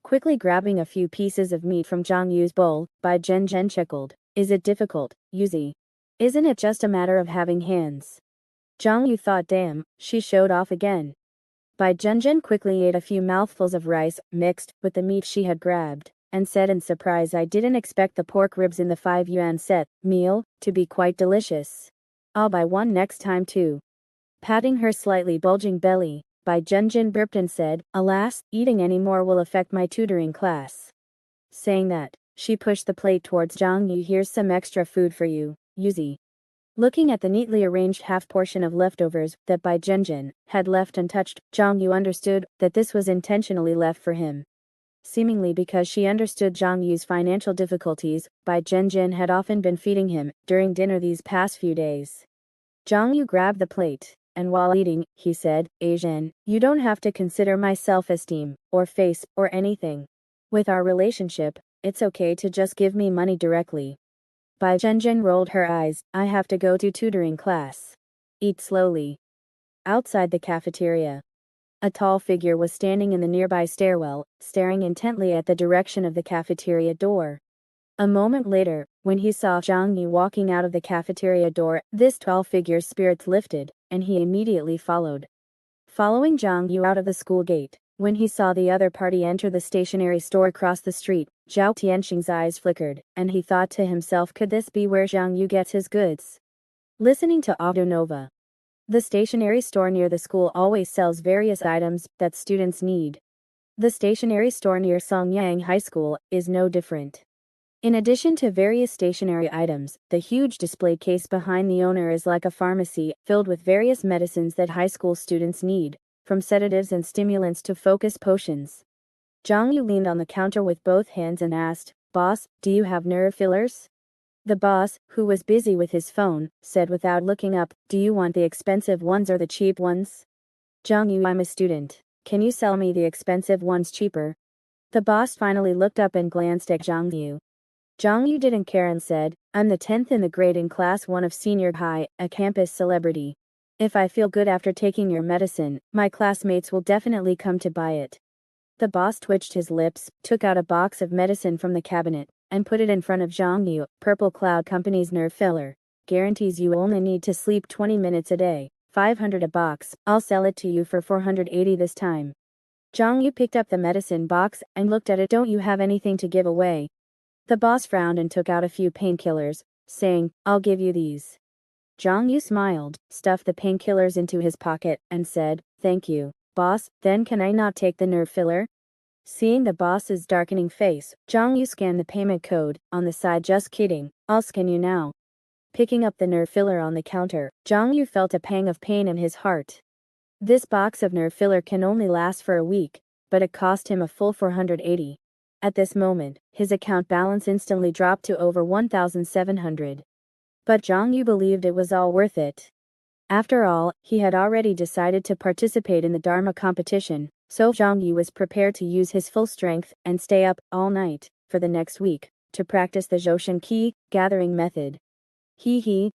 [SPEAKER 1] Quickly grabbing a few pieces of meat from Zhang Yu's bowl, Bai Zhenzhen chuckled. Is it difficult, Yuzi? Isn't it just a matter of having hands? Zhang Yu thought, damn, she showed off again. Bai Zhenzhen quickly ate a few mouthfuls of rice, mixed with the meat she had grabbed, and said in surprise, I didn't expect the pork ribs in the 5 yuan set meal to be quite delicious. I'll buy one next time too. Patting her slightly bulging belly, Bai Zhenzhen burped and said, alas, eating any more will affect my tutoring class. Saying that, she pushed the plate towards Zhang Yu. Here's some extra food for you, Yuzi. Looking at the neatly arranged half portion of leftovers that Bai Zhenzhen had left untouched, Zhang Yu understood that this was intentionally left for him. Seemingly because she understood Zhang Yu's financial difficulties, Bai Zhenzhen had often been feeding him during dinner these past few days. Zhang Yu grabbed the plate, and while eating, he said, Asian, you don't have to consider my self-esteem, or face, or anything. With our relationship, it's okay to just give me money directly. Bai Zhenzhen rolled her eyes, I have to go to tutoring class. Eat slowly. Outside the cafeteria, a tall figure was standing in the nearby stairwell, staring intently at the direction of the cafeteria door. A moment later, when he saw Zhang Yu walking out of the cafeteria door, this tall figure's spirits lifted, and he immediately followed. Following Zhang Yu out of the school gate, when he saw the other party enter the stationery store across the street, Zhao Tianxing's eyes flickered, and he thought to himself, could this be where Zhang Yu gets his goods? Listening to Audio Nova. The stationery store near the school always sells various items that students need. The stationery store near Songyang High School is no different. In addition to various stationery items, the huge display case behind the owner is like a pharmacy, filled with various medicines that high school students need, from sedatives and stimulants to focus potions. Zhang Yu leaned on the counter with both hands and asked, Boss, do you have nerve fillers? The boss, who was busy with his phone, said without looking up, do you want the expensive ones or the cheap ones? Zhang Yu, I'm a student. Can you sell me the expensive ones cheaper? The boss finally looked up and glanced at Zhang Yu. Zhang Yu didn't care and said, I'm the 10th in the grade in class 1 of senior high, a campus celebrity. If I feel good after taking your medicine, my classmates will definitely come to buy it. The boss twitched his lips, took out a box of medicine from the cabinet, and put it in front of Zhang Yu. Purple Cloud Company's nerve filler. Guarantees you only need to sleep 20 minutes a day. 500 a box. I'll sell it to you for 480 this time. Zhang Yu picked up the medicine box and looked at it. Don't you have anything to give away? The boss frowned and took out a few painkillers, saying, I'll give you these. Zhang Yu smiled, stuffed the painkillers into his pocket, and said, thank you, boss, then can I not take the nerve filler? Seeing the boss's darkening face, Zhang Yu scanned the payment code on the side. Just kidding, I'll scan you now. Picking up the nerve filler on the counter, Zhang Yu felt a pang of pain in his heart. This box of nerve filler can only last for a week, but it cost him a full 480. At this moment, his account balance instantly dropped to over 1,700. But Zhang Yu believed it was all worth it. After all, he had already decided to participate in the Dharma competition, so Zhang Yu was prepared to use his full strength and stay up all night for the next week to practice the Zhoushan Qi gathering method.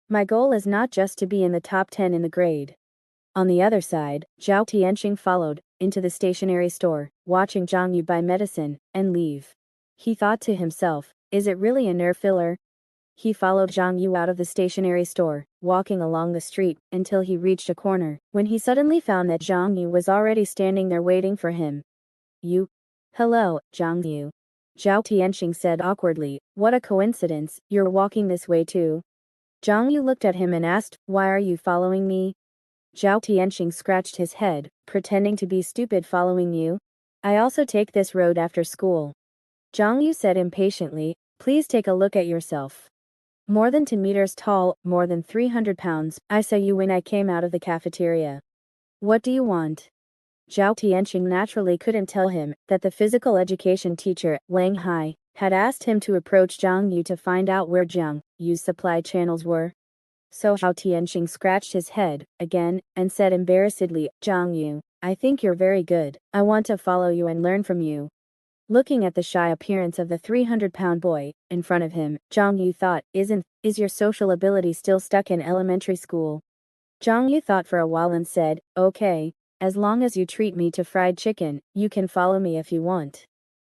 [SPEAKER 1] My goal is not just to be in the top 10 in the grade. On the other side, Zhao Tianxing followed into the stationery store, watching Zhang Yu buy medicine and leave. He thought to himself, is it really a nerve filler? He followed Zhang Yu out of the stationery store, walking along the street until he reached a corner, when he suddenly found that Zhang Yu was already standing there waiting for him. You? Hello, Zhang Yu. Zhao Tianxing said awkwardly, what a coincidence, you're walking this way too. Zhang Yu looked at him and asked, why are you following me? Zhao Tianxing scratched his head, pretending to be stupid. Following you? I also take this road after school. Zhang Yu said impatiently, please take a look at yourself. More than 2 meters tall, more than 300 pounds, I saw you when I came out of the cafeteria. What do you want? Zhao Tianxing naturally couldn't tell him that the physical education teacher, Wang Hai, had asked him to approach Zhang Yu to find out where Zhang Yu's supply channels were. So Zhao Tianxing scratched his head, again, and said embarrassedly, Zhang Yu, I think you're very good, I want to follow you and learn from you. Looking at the shy appearance of the 300-pound boy in front of him, Zhang Yu thought, is your social ability still stuck in elementary school? Zhang Yu thought for a while and said, okay, as long as you treat me to fried chicken, you can follow me if you want.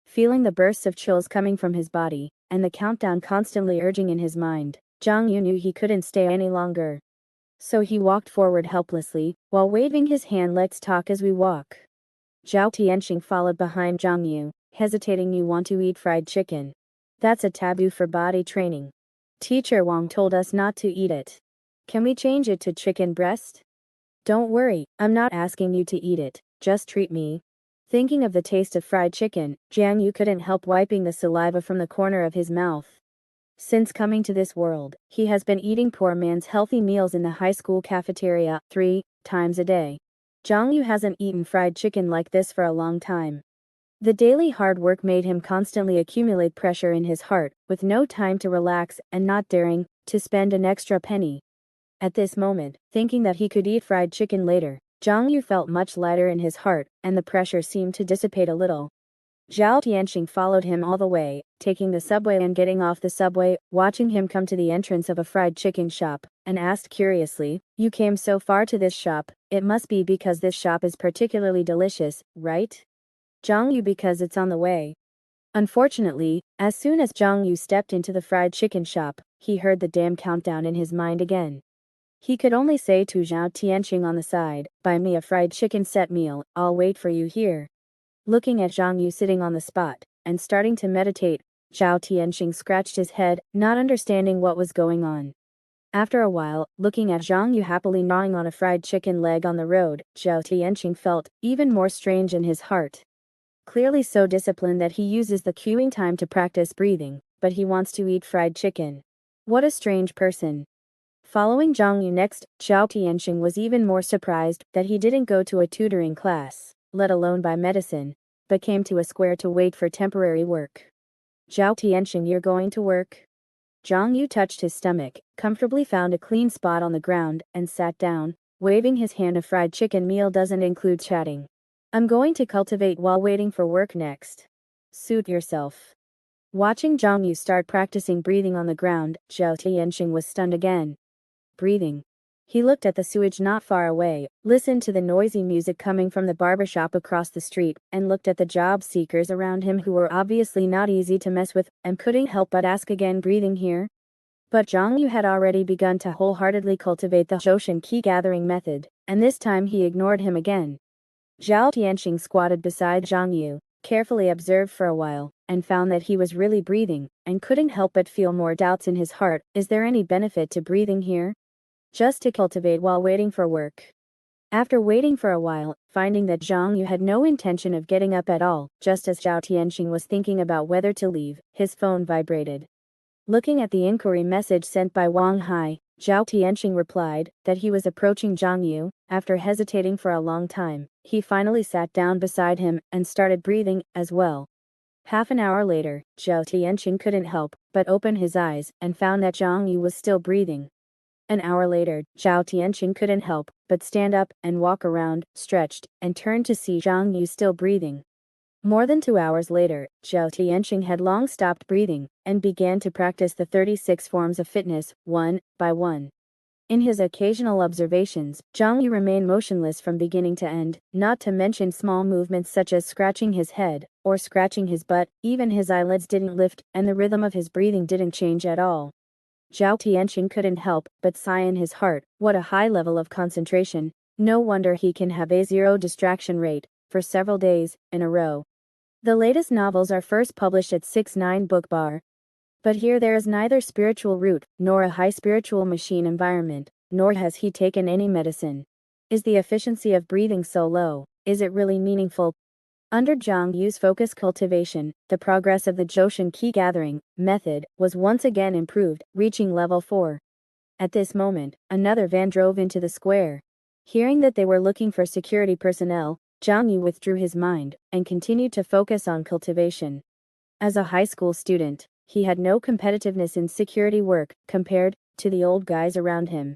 [SPEAKER 1] Feeling the bursts of chills coming from his body, and the countdown constantly urging in his mind, Zhang Yu knew he couldn't stay any longer. So he walked forward helplessly, while waving his hand. Let's talk as we walk. Zhao Tianxing followed behind Zhang Yu, hesitating. You want to eat fried chicken? That's a taboo for body training. Teacher Wang told us not to eat it. Can we change it to chicken breast? Don't worry, I'm not asking you to eat it, just treat me. Thinking of the taste of fried chicken, Jiang Yu couldn't help wiping the saliva from the corner of his mouth. Since coming to this world, he has been eating poor man's healthy meals in the high school cafeteria 3 times a day. Zhang Yu hasn't eaten fried chicken like this for a long time. The daily hard work made him constantly accumulate pressure in his heart, with no time to relax and not daring to spend an extra penny. At this moment, thinking that he could eat fried chicken later, Zhang Yu felt much lighter in his heart, and the pressure seemed to dissipate a little. Zhao Tianxing followed him all the way, taking the subway and getting off the subway, watching him come to the entrance of a fried chicken shop, and asked curiously, "You came so far to this shop, it must be because this shop is particularly delicious, right?" Zhang Yu, because it's on the way. Unfortunately, as soon as Zhang Yu stepped into the fried chicken shop, he heard the damn countdown in his mind again. He could only say to Zhao Tianxing on the side, "Buy me a fried chicken set meal, I'll wait for you here." Looking at Zhang Yu sitting on the spot, and starting to meditate, Zhao Tianxing scratched his head, not understanding what was going on. After a while, looking at Zhang Yu happily gnawing on a fried chicken leg on the road, Zhao Tianxing felt even more strange in his heart. Clearly so disciplined that he uses the queuing time to practice breathing, but he wants to eat fried chicken. What a strange person. Following Zhang Yu next, Zhao Tianxing was even more surprised that he didn't go to a tutoring class, let alone buy medicine, but came to a square to wait for temporary work. Zhao Tianxing, you're going to work? Zhang Yu touched his stomach, comfortably found a clean spot on the ground, and sat down, waving his hand. A fried chicken meal doesn't include chatting. I'm going to cultivate while waiting for work next. Suit yourself. Watching Zhang Yu start practicing breathing on the ground, Zhao Tianxing was stunned again. Breathing. He looked at the sewage not far away, listened to the noisy music coming from the barbershop across the street, and looked at the job seekers around him who were obviously not easy to mess with, and couldn't help but ask again, breathing here? But Zhang Yu had already begun to wholeheartedly cultivate the Zhoushan key gathering method, and this time he ignored him again. Zhao Tianxing squatted beside Zhang Yu, carefully observed for a while, and found that he was really breathing, and couldn't help but feel more doubts in his heart. Is there any benefit to breathing here? Just to cultivate while waiting for work. After waiting for a while, finding that Zhang Yu had no intention of getting up at all, just as Zhao Tianxing was thinking about whether to leave, his phone vibrated. Looking at the inquiry message sent by Wang Hai, Zhao Tianxing replied that he was approaching Zhang Yu. After hesitating for a long time, he finally sat down beside him and started breathing as well. Half an hour later, Zhao Tianxing couldn't help but open his eyes and found that Zhang Yu was still breathing. An hour later, Zhao Tianxing couldn't help but stand up and walk around, stretched, and turned to see Zhang Yu still breathing. More than 2 hours later, Zhao Tianxing had long stopped breathing and began to practice the 36 forms of fitness, one by one. In his occasional observations, Zhang Yu remained motionless from beginning to end, not to mention small movements such as scratching his head or scratching his butt. Even his eyelids didn't lift, and the rhythm of his breathing didn't change at all. Zhao Tianxing couldn't help but sigh in his heart. What a high level of concentration. No wonder he can have a zero distraction rate for several days in a row. The latest novels are first published at 6-9 Book Bar. But here there is neither spiritual root, nor a high spiritual machine environment, nor has he taken any medicine. Is the efficiency of breathing so low? Is it really meaningful? Under Zhang Yu's focus cultivation, the progress of the Zhoushan key gathering method was once again improved, reaching level 4. At this moment, another van drove into the square. Hearing that they were looking for security personnel, Zhang Yu withdrew his mind and continued to focus on cultivation. As a high school student, he had no competitiveness in security work compared to the old guys around him.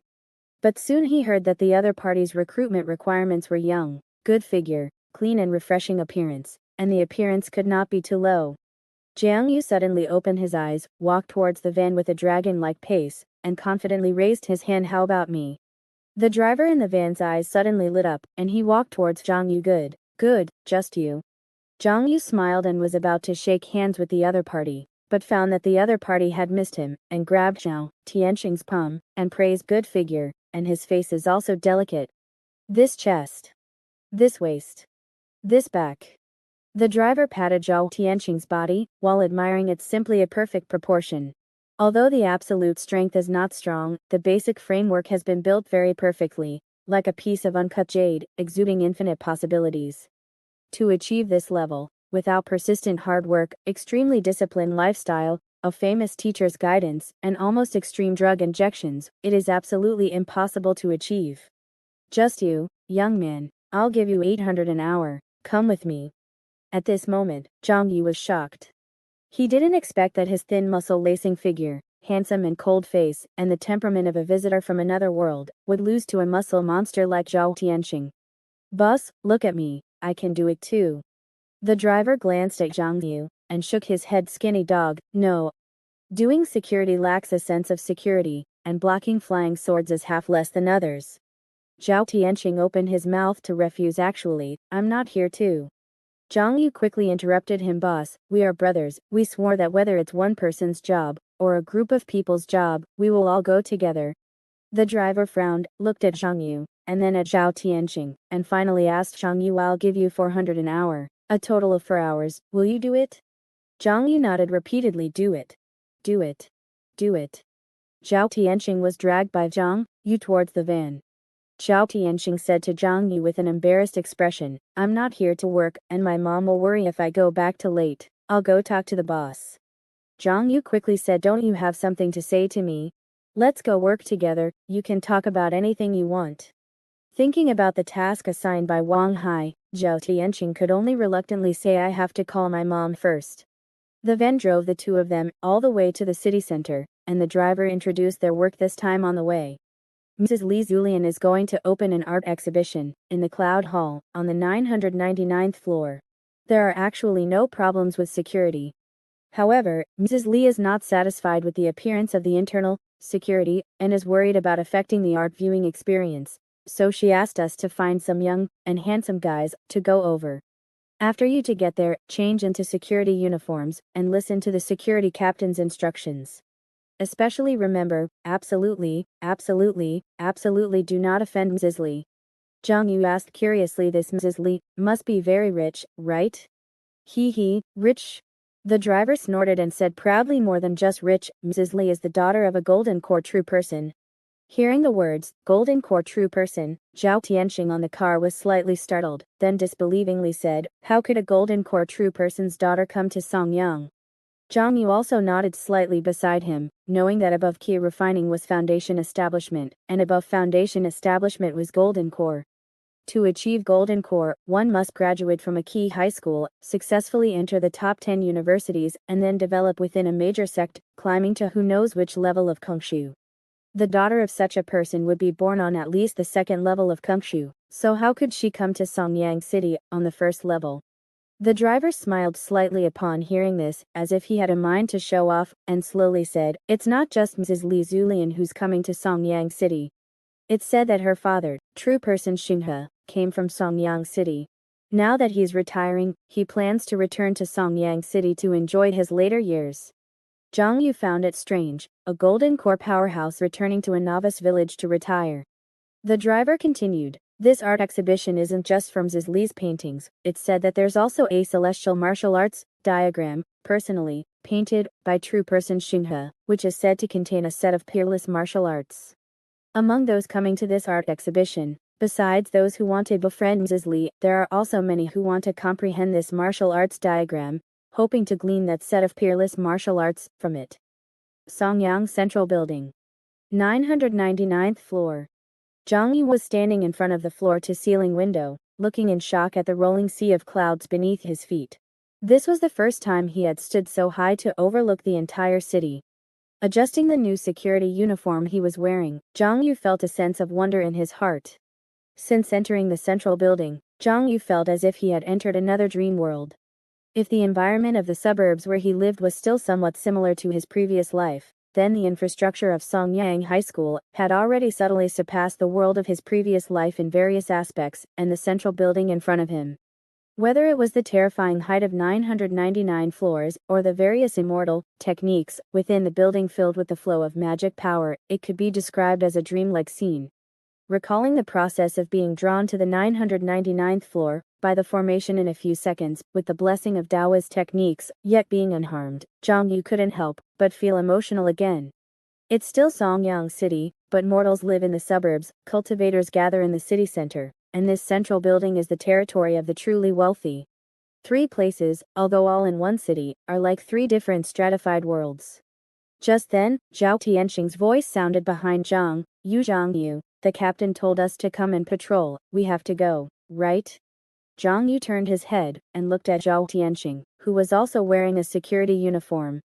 [SPEAKER 1] But soon he heard that the other party's recruitment requirements were young, good figure, clean and refreshing appearance, and the appearance could not be too low. Jiang Yu suddenly opened his eyes, walked towards the van with a dragon-like pace, and confidently raised his hand. How about me? The driver in the van's eyes suddenly lit up, and he walked towards Zhang Yu. Good, just you. Zhang Yu smiled and was about to shake hands with the other party, but found that the other party had missed him, and grabbed Xiao Tianxing's palm, and praised good figure, and his face is also delicate. This chest. This waist. This back. The driver patted Zhao Tianxing's body, while admiring its simply a perfect proportion. Although the absolute strength is not strong, the basic framework has been built very perfectly, like a piece of uncut jade, exuding infinite possibilities. To achieve this level, without persistent hard work, extremely disciplined lifestyle, a famous teacher's guidance, and almost extreme drug injections, it is absolutely impossible to achieve. Just you, young man, I'll give you 800 an hour, come with me. At this moment, Zhang Yu was shocked. He didn't expect that his thin muscle-lacing figure, handsome and cold face, and the temperament of a visitor from another world, would lose to a muscle monster like Zhao Tianxing. Boss, look at me, I can do it too. The driver glanced at Zhang Yu, and shook his head. Skinny dog, no. Doing security lacks a sense of security, and blocking flying swords is half less than others. Zhao Tianxing opened his mouth to refuse. Actually, I'm not here to. Zhang Yu quickly interrupted him. Boss, we are brothers, we swore that whether it's one person's job, or a group of people's job, we will all go together. The driver frowned, looked at Zhang Yu, and then at Zhao Tianxing, and finally asked Zhang Yu, I'll give you 400 an hour, a total of 4 hours, will you do it? Zhang Yu nodded repeatedly. Do it. Do it. Do it. Zhao Tianxing was dragged by Zhang Yu towards the van. Zhao Tianxing said to Zhang Yu with an embarrassed expression, I'm not here to work, and my mom will worry if I go back to late. I'll go talk to the boss. Zhang Yu quickly said, don't you have something to say to me? Let's go work together, you can talk about anything you want. Thinking about the task assigned by Wang Hai, Zhao Tianxing could only reluctantly say, I have to call my mom first. The van drove the two of them all the way to the city center, and the driver introduced their work. This time on the way, Mrs. Li Zulian is going to open an art exhibition in the Cloud Hall on the 999th floor. There are actually no problems with security. However, Mrs. Li is not satisfied with the appearance of the internal security and is worried about affecting the art viewing experience, so she asked us to find some young and handsome guys to go over. After you to get there, change into security uniforms and listen to the security captain's instructions. Especially remember, absolutely, absolutely, absolutely do not offend Mrs. Li. Zhang Yu asked curiously. This Mrs. Li must be very rich, right? Rich? The driver snorted and said proudly, more than just rich, Mrs. Li is the daughter of a golden core true person. Hearing the words, golden core true person, Zhao Tianxing on the car was slightly startled, then disbelievingly said, how could a golden core true person's daughter come to Xiong? Zhang Yu also nodded slightly beside him, knowing that above key refining was foundation establishment, and above foundation establishment was golden core. To achieve golden core, one must graduate from a key high school, successfully enter the top 10 universities, and then develop within a major sect, climbing to who knows which level of Kongshu. The daughter of such a person would be born on at least the second level of Kongshu, so how could she come to Songyang City on the first level? The driver smiled slightly upon hearing this, as if he had a mind to show off, and slowly said, it's not just Mrs. Li Zulian who's coming to Songyang City. It's said that her father, true person Xinghe, came from Songyang City. Now that he's retiring, he plans to return to Songyang City to enjoy his later years. Zhang Yu found it strange, a golden core powerhouse returning to a novice village to retire. The driver continued, this art exhibition isn't just from Mrs. Li's paintings, it's said that there's also a celestial martial arts diagram, personally painted by true person Xinghe, which is said to contain a set of peerless martial arts. Among those coming to this art exhibition, besides those who want to befriend Mrs. Li, there are also many who want to comprehend this martial arts diagram, hoping to glean that set of peerless martial arts from it. Songyang Central Building. 999th floor. Zhang Yu was standing in front of the floor-to-ceiling window, looking in shock at the rolling sea of clouds beneath his feet. This was the first time he had stood so high to overlook the entire city. Adjusting the new security uniform he was wearing, Zhang Yu felt a sense of wonder in his heart. Since entering the central building, Zhang Yu felt as if he had entered another dream world. If the environment of the suburbs where he lived was still somewhat similar to his previous life, then the infrastructure of Songyang High School had already subtly surpassed the world of his previous life in various aspects, and the central building in front of him Whether it was the terrifying height of 999 floors, or the various immortal techniques within the building filled with the flow of magic power, it could be described as a dreamlike scene. Recalling the process of being drawn to the 999th floor, by the formation in a few seconds, with the blessing of Taoist techniques, yet being unharmed, Zhang Yu couldn't help but feel emotional again. It's still Xiong City, but mortals live in the suburbs, cultivators gather in the city center, and this central building is the territory of the truly wealthy. Three places, although all in one city, are like three different stratified worlds. Just then, Zhao Tianxing's voice sounded behind Zhang Yu. The captain told us to come and patrol, we have to go, right? Zhang Yu turned his head, and looked at Zhao Tianxing, who was also wearing a security uniform.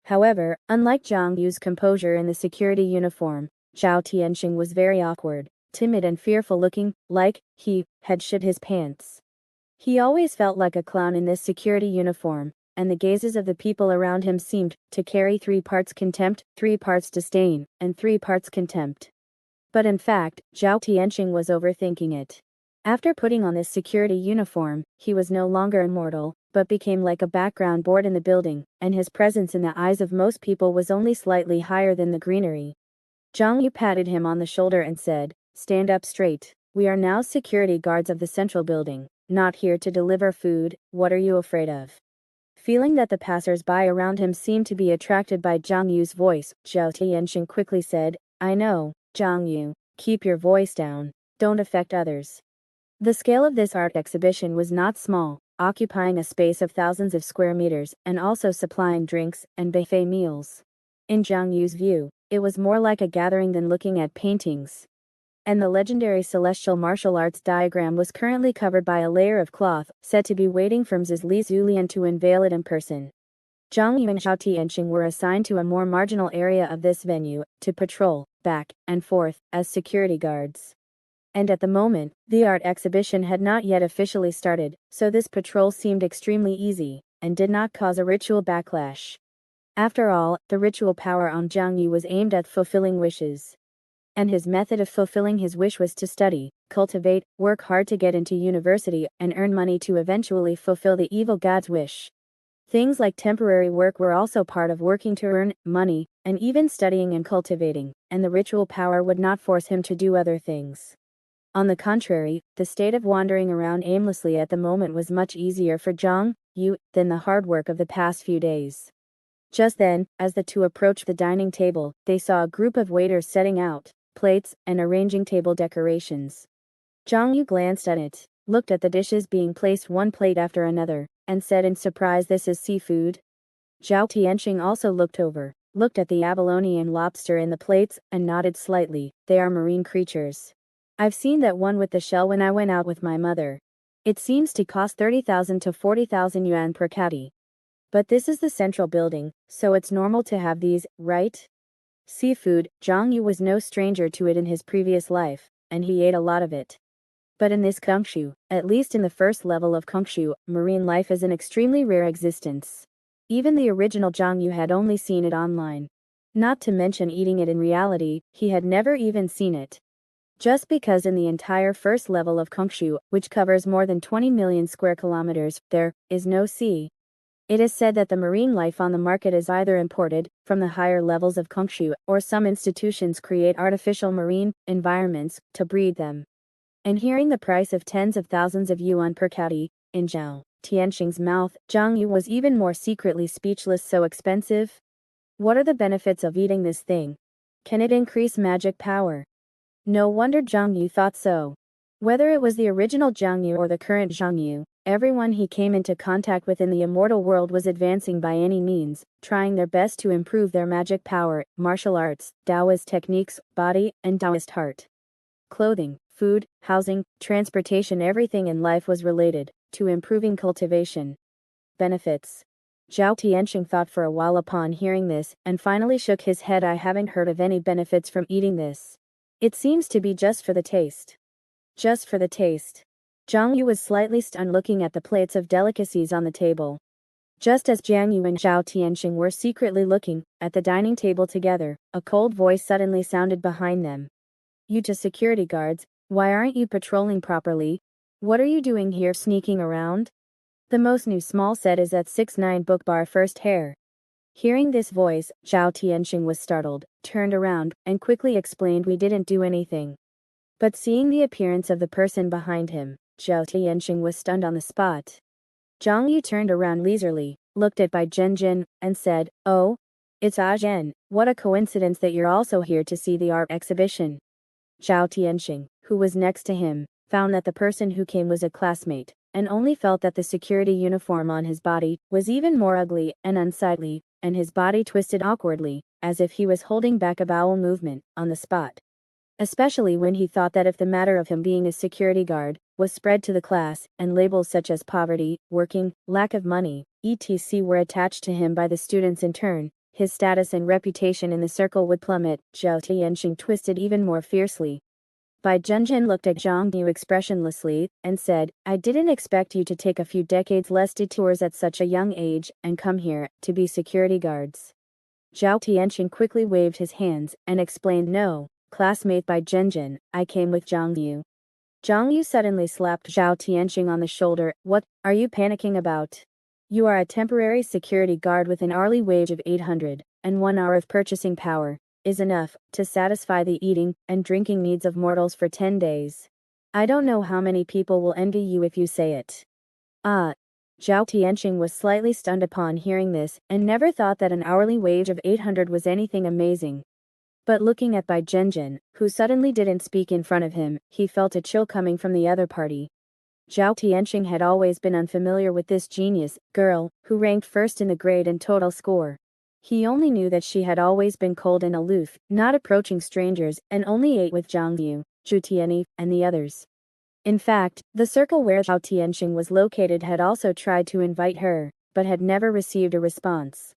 [SPEAKER 1] However, unlike Zhang Yu's composure in the security uniform, Zhao Tianxing was very awkward, timid and fearful looking, like he had shit his pants. He always felt like a clown in this security uniform, and the gazes of the people around him seemed to carry 3 parts contempt, 3 parts disdain, and 3 parts contempt. But in fact, Zhao Tianxing was overthinking it. After putting on this security uniform, he was no longer immortal, but became like a background board in the building, and his presence in the eyes of most people was only slightly higher than the greenery. Zhang Yu patted him on the shoulder and said, "Stand up straight. We are now security guards of the central building, not here to deliver food. What are you afraid of?" Feeling that the passers-by around him seemed to be attracted by Zhang Yu's voice, Zhao Tianxing quickly said, "I know, Zhang Yu, keep your voice down. Don't affect others." The scale of this art exhibition was not small, occupying a space of thousands of square meters, and also supplying drinks and buffet meals. In Zhang Yu's view, it was more like a gathering than looking at paintings. And the legendary celestial martial arts diagram was currently covered by a layer of cloth, said to be waiting for Mrs. Li Zulian to unveil it in person. Zhang Yu and Zhao Tianxing were assigned to a more marginal area of this venue, to patrol, back and forth, as security guards. And at the moment, the art exhibition had not yet officially started, so this patrol seemed extremely easy, and did not cause a ritual backlash. After all, the ritual power on Zhang Yu was aimed at fulfilling wishes. And his method of fulfilling his wish was to study, cultivate, work hard to get into university, and earn money to eventually fulfill the evil god's wish. Things like temporary work were also part of working to earn money, and even studying and cultivating, and the ritual power would not force him to do other things. On the contrary, the state of wandering around aimlessly at the moment was much easier for Zhang Yu than the hard work of the past few days. Just then, as the two approached the dining table, they saw a group of waiters setting out plates and arranging table decorations. Zhang Yu glanced at it, looked at the dishes being placed one plate after another, and said in surprise, "This is seafood?" Zhao Tianxing also looked at the abalone and lobster in the plates, and nodded slightly. "They are marine creatures. I've seen that one with the shell when I went out with my mother. It seems to cost 30,000 to 40,000 yuan per catty. But this is the central building, so it's normal to have these, right?" Seafood, Zhang Yu was no stranger to it in his previous life, and he ate a lot of it. But in this Kongshu, at least in the first level of Kongshu, marine life is an extremely rare existence. Even the original Zhang Yu had only seen it online. Not to mention eating it in reality, he had never even seen it. Just because in the entire first level of Kongshu, which covers more than 20 million square kilometers, there is no sea. It is said that the marine life on the market is either imported from the higher levels of Kongshu, or some institutions create artificial marine environments to breed them. And hearing the price of tens of thousands of yuan per catty, in Zhao Tianxing's mouth, Zhang Yu was even more secretly speechless. So expensive? What are the benefits of eating this thing? Can it increase magic power? No wonder Zhang Yu thought so. Whether it was the original Zhang Yu or the current Zhang Yu, everyone he came into contact with in the immortal world was advancing by any means, trying their best to improve their magic power, martial arts, Taoist techniques, body, and Taoist heart. Clothing, food, housing, transportation, everything in life was related to improving cultivation. Benefits. Zhao Tianxing thought for a while upon hearing this, and finally shook his head. "I haven't heard of any benefits from eating this. It seems to be just for the taste." Just for the taste. Zhang Yu was slightly stunned, looking at the plates of delicacies on the table. Just as Zhang Yu and Zhao Tianxing were secretly looking at the dining table together, a cold voice suddenly sounded behind them. "You two security guards, why aren't you patrolling properly? What are you doing here, sneaking around? The most new small set is at 6'9" book bar first hair. Hearing this voice, Zhao Tianxing was startled, turned around, and quickly explained we didn't do anything. But seeing the appearance of the person behind him, Zhao Tianxing was stunned on the spot. Zhang Yu turned around leisurely, looked at Bai Zhenjin, and said, "Oh? It's Ah Zhen, what a coincidence that you're also here to see the art exhibition." Zhao Tianxing, who was next to him, found that the person who came was a classmate, and only felt that the security uniform on his body was even more ugly and unsightly, and his body twisted awkwardly, as if he was holding back a bowel movement, on the spot. Especially when he thought that if the matter of him being a security guard was spread to the class, and labels such as poverty, working, lack of money, etc. were attached to him by the students in turn, his status and reputation in the circle would plummet. Zhao Tianxing twisted even more fiercely. Bai Zhenjin looked at Zhang Yu expressionlessly, and said, "I didn't expect you to take a few decades less detours at such a young age, and come here, to be security guards." Zhao Tianxing quickly waved his hands, and explained, "No, classmate Bai Zhenjin, I came with Zhang Yu." Zhang Yu suddenly slapped Zhao Tianxing on the shoulder. "What are you panicking about? You are a temporary security guard with an hourly wage of 800, and 1 hour of purchasing power is enough to satisfy the eating and drinking needs of mortals for 10 days. I don't know how many people will envy you if you say it." Ah. Zhao Tianxing was slightly stunned upon hearing this, and never thought that an hourly wage of 800 was anything amazing. But looking at Bai Zhenjin, who suddenly didn't speak in front of him, he felt a chill coming from the other party. Zhao Tianxing had always been unfamiliar with this genius girl, who ranked first in the grade and total score. He only knew that she had always been cold and aloof, not approaching strangers, and only ate with Zhang Yu, Zhu Tianyi, and the others. In fact, the circle where Zhao Tianxing was located had also tried to invite her, but had never received a response.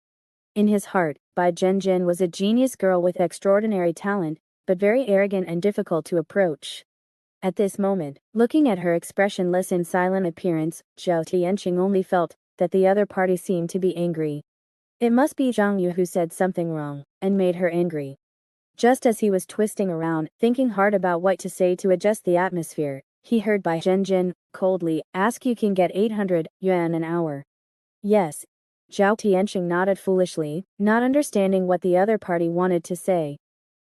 [SPEAKER 1] In his heart, Bai Zhenjin was a genius girl with extraordinary talent, but very arrogant and difficult to approach. At this moment, looking at her expressionless and silent appearance, Zhao Tianxing only felt that the other party seemed to be angry. It must be Zhang Yu who said something wrong, and made her angry. Just as he was twisting around, thinking hard about what to say to adjust the atmosphere, he heard Bai Zhenjin, coldly, ask, "You can get 800 yuan an hour?" "Yes." Zhao Tianxing nodded foolishly, not understanding what the other party wanted to say.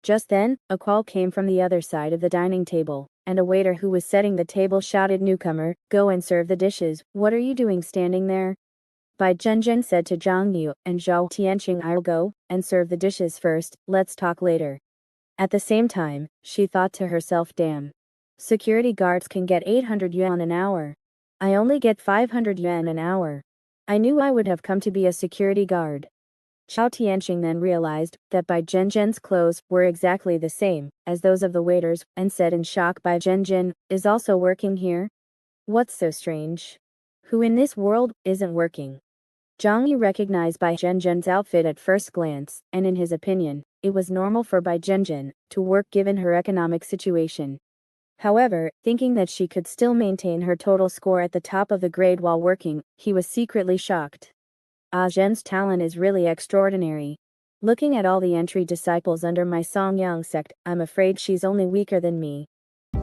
[SPEAKER 1] Just then, a call came from the other side of the dining table, and a waiter who was setting the table shouted, "Newcomer, go and serve the dishes. What are you doing standing there?" Bai Zhenjin said to Zhang Yu and Zhao Tianxing, "I'll go and serve the dishes first, let's talk later." At the same time, she thought to herself, "Damn. Security guards can get 800 yuan an hour. I only get 500 yuan an hour. I knew I would have come to be a security guard." Zhao Tianxing then realized that Bai Zhenjin's clothes were exactly the same as those of the waiters, and said in shock, "Bai Zhenjin is also working here? What's so strange? Who in this world isn't working?" Zhang Yu recognized Bai Zhenjin's outfit at first glance, and in his opinion, it was normal for Bai Zhenjin to work given her economic situation. However, thinking that she could still maintain her total score at the top of the grade while working, he was secretly shocked. Ah Zhen's talent is really extraordinary. Looking at all the entry disciples under my Xiong sect, I'm afraid she's only weaker than me.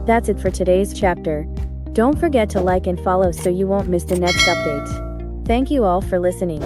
[SPEAKER 1] That's it for today's chapter. Don't forget to like and follow so you won't miss the next update. Thank you all for listening.